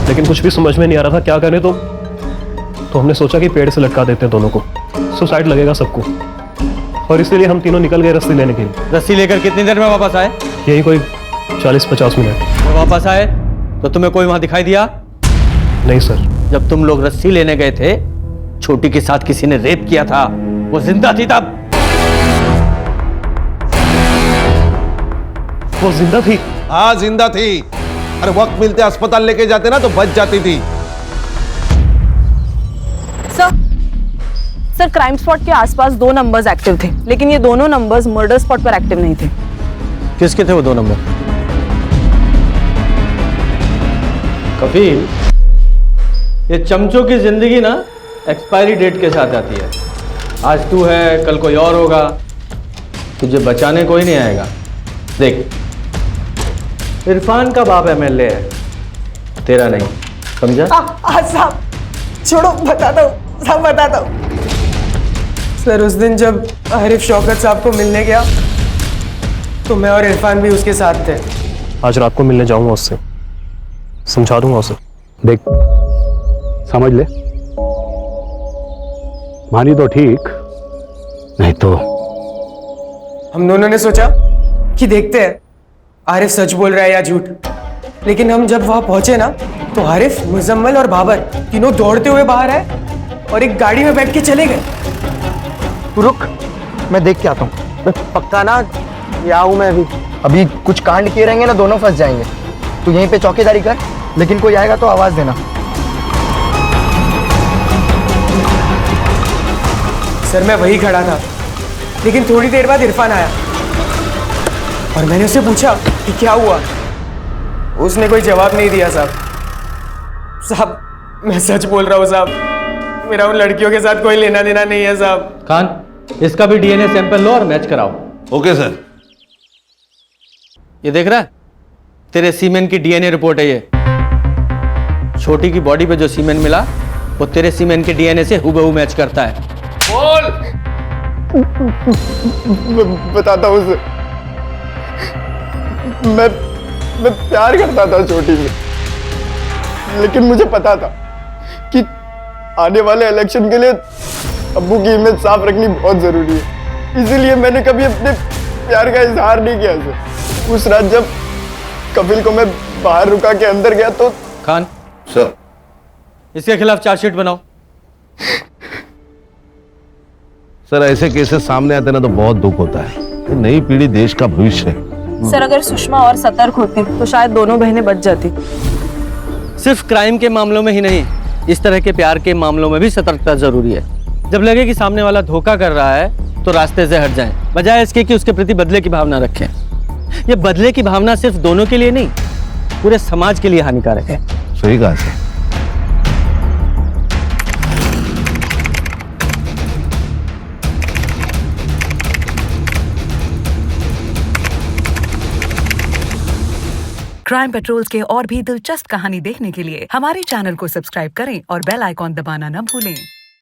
लेकिन कुछ भी समझ में नहीं आ रहा था क्या करें, तो हमने सोचा कि पेड़ से लटका देते हैं दोनों को, सुसाइड लगेगा सबको, और इसीलिए हम तीनों निकल गए रस्सी लेने के लिए। रस्सी लेकर कितनी देर में वापस आए? यही कोई 40-50 मिनट। तो वापस आए तो तुम्हें कोई वहां दिखाई दिया? नहीं सर। जब तुम लोग रस्सी लेने गए थे, छोटी के साथ किसी ने रेप किया था, वो जिंदा थी तब? वो जिंदा थी? हाँ जिंदा थी। अरे वक्त मिलते अस्पताल लेके जाते ना तो बच जाती थी। सर क्राइम स्पॉट के आसपास 2 नंबर्स एक्टिव थे, लेकिन ये दोनों नंबर्स मर्डर स्पॉट पर एक्टिव नहीं थे। किसके थे वो 2 नंबर? कफील, ये चमचों की जिंदगी ना एक्सपायरी डेट के साथ आती है। आज तू है, कल कोई और होगा, तुझे बचाने कोई नहीं आएगा। देख, इरफान का बाप एमएलए है, तेरा नहीं, समझा? साहब छोड़ो, बता दो सब बता दो। सर उस दिन जब आरिफ शौकत साहब को मिलने गया तो मैं और इरफान भी उसके साथ थे। आज रात को मिलने जाऊंगा उससे, समझा दूंगा उसे। देख समझ ले, मानी तो ठीक, नहीं तो। हम दोनों ने सोचा कि देखते हैं आरिफ सच बोल रहा है या झूठ, लेकिन हम जब वहां पहुंचे ना तो आरिफ, मुजम्मिल और बाबर तीनों दौड़ते हुए बाहर आए और एक गाड़ी में बैठ के चले गए। तू रुक, मैं देख के आता हूँ। पक्का ना? या हूँ मैं अभी कुछ कांड किए रहेंगे ना, दोनों फंस जाएंगे। तू यहीं पे चौकीदारी कर, लेकिन कोई आएगा तो आवाज देना। सर मैं वही खड़ा था, लेकिन थोड़ी देर बाद इरफान आया और मैंने उससे पूछा कि क्या हुआ, उसने कोई जवाब नहीं दिया साहब। साहब मैं सच बोल रहा हूँ साहब, मेरा उन लड़कियों के साथ कोई लेना देना नहीं है साहब। खान, इसका भी डीएनए सैंपल लो और मैच कराओ। Okay sir. ये देख रहा है, तेरे सीमेन की डीएनए रिपोर्ट है ये। छोटी की बॉडी पे जो सीमेन मिला वो तेरे सीमेन के डीएनए से हूबहू मैच करता है। बोल। बताता हूँ उसे, मैं प्यार करता था छोटी से, लेकिन मुझे पता था कि आने वाले इलेक्शन के लिए अब्बू की इमेज साफ रखनी बहुत जरूरी है, इसीलिए मैंने कभी अपने प्यार का इजहार नहीं किया उसे। उस रात जब कपिल को मैं बाहर रुका के अंदर गया तो। खान सर, इसके खिलाफ चार्जशीट बनाओ। सर ऐसे केसेस सामने आते ना तो बहुत दुख होता है। ये नई पीढ़ी देश का भविष्य है। सर अगर सुषमा और सतर्क होती तो शायद दोनों बहनें बच जाती। सिर्फ क्राइम के मामलों में ही नहीं, इस तरह के प्यार के मामलों में भी सतर्कता जरूरी है। जब लगे कि सामने वाला धोखा कर रहा है तो रास्ते से हट जाएं, बजाय इसके कि उसके प्रति बदले की भावना रखें। ये बदले की भावना सिर्फ दोनों के लिए नहीं, पूरे समाज के लिए हानिकारक है। सही कहा सर। क्राइम पेट्रोल्स के और भी दिलचस्प कहानी देखने के लिए हमारे चैनल को सब्सक्राइब करें और बेल आइकॉन दबाना न भूलें।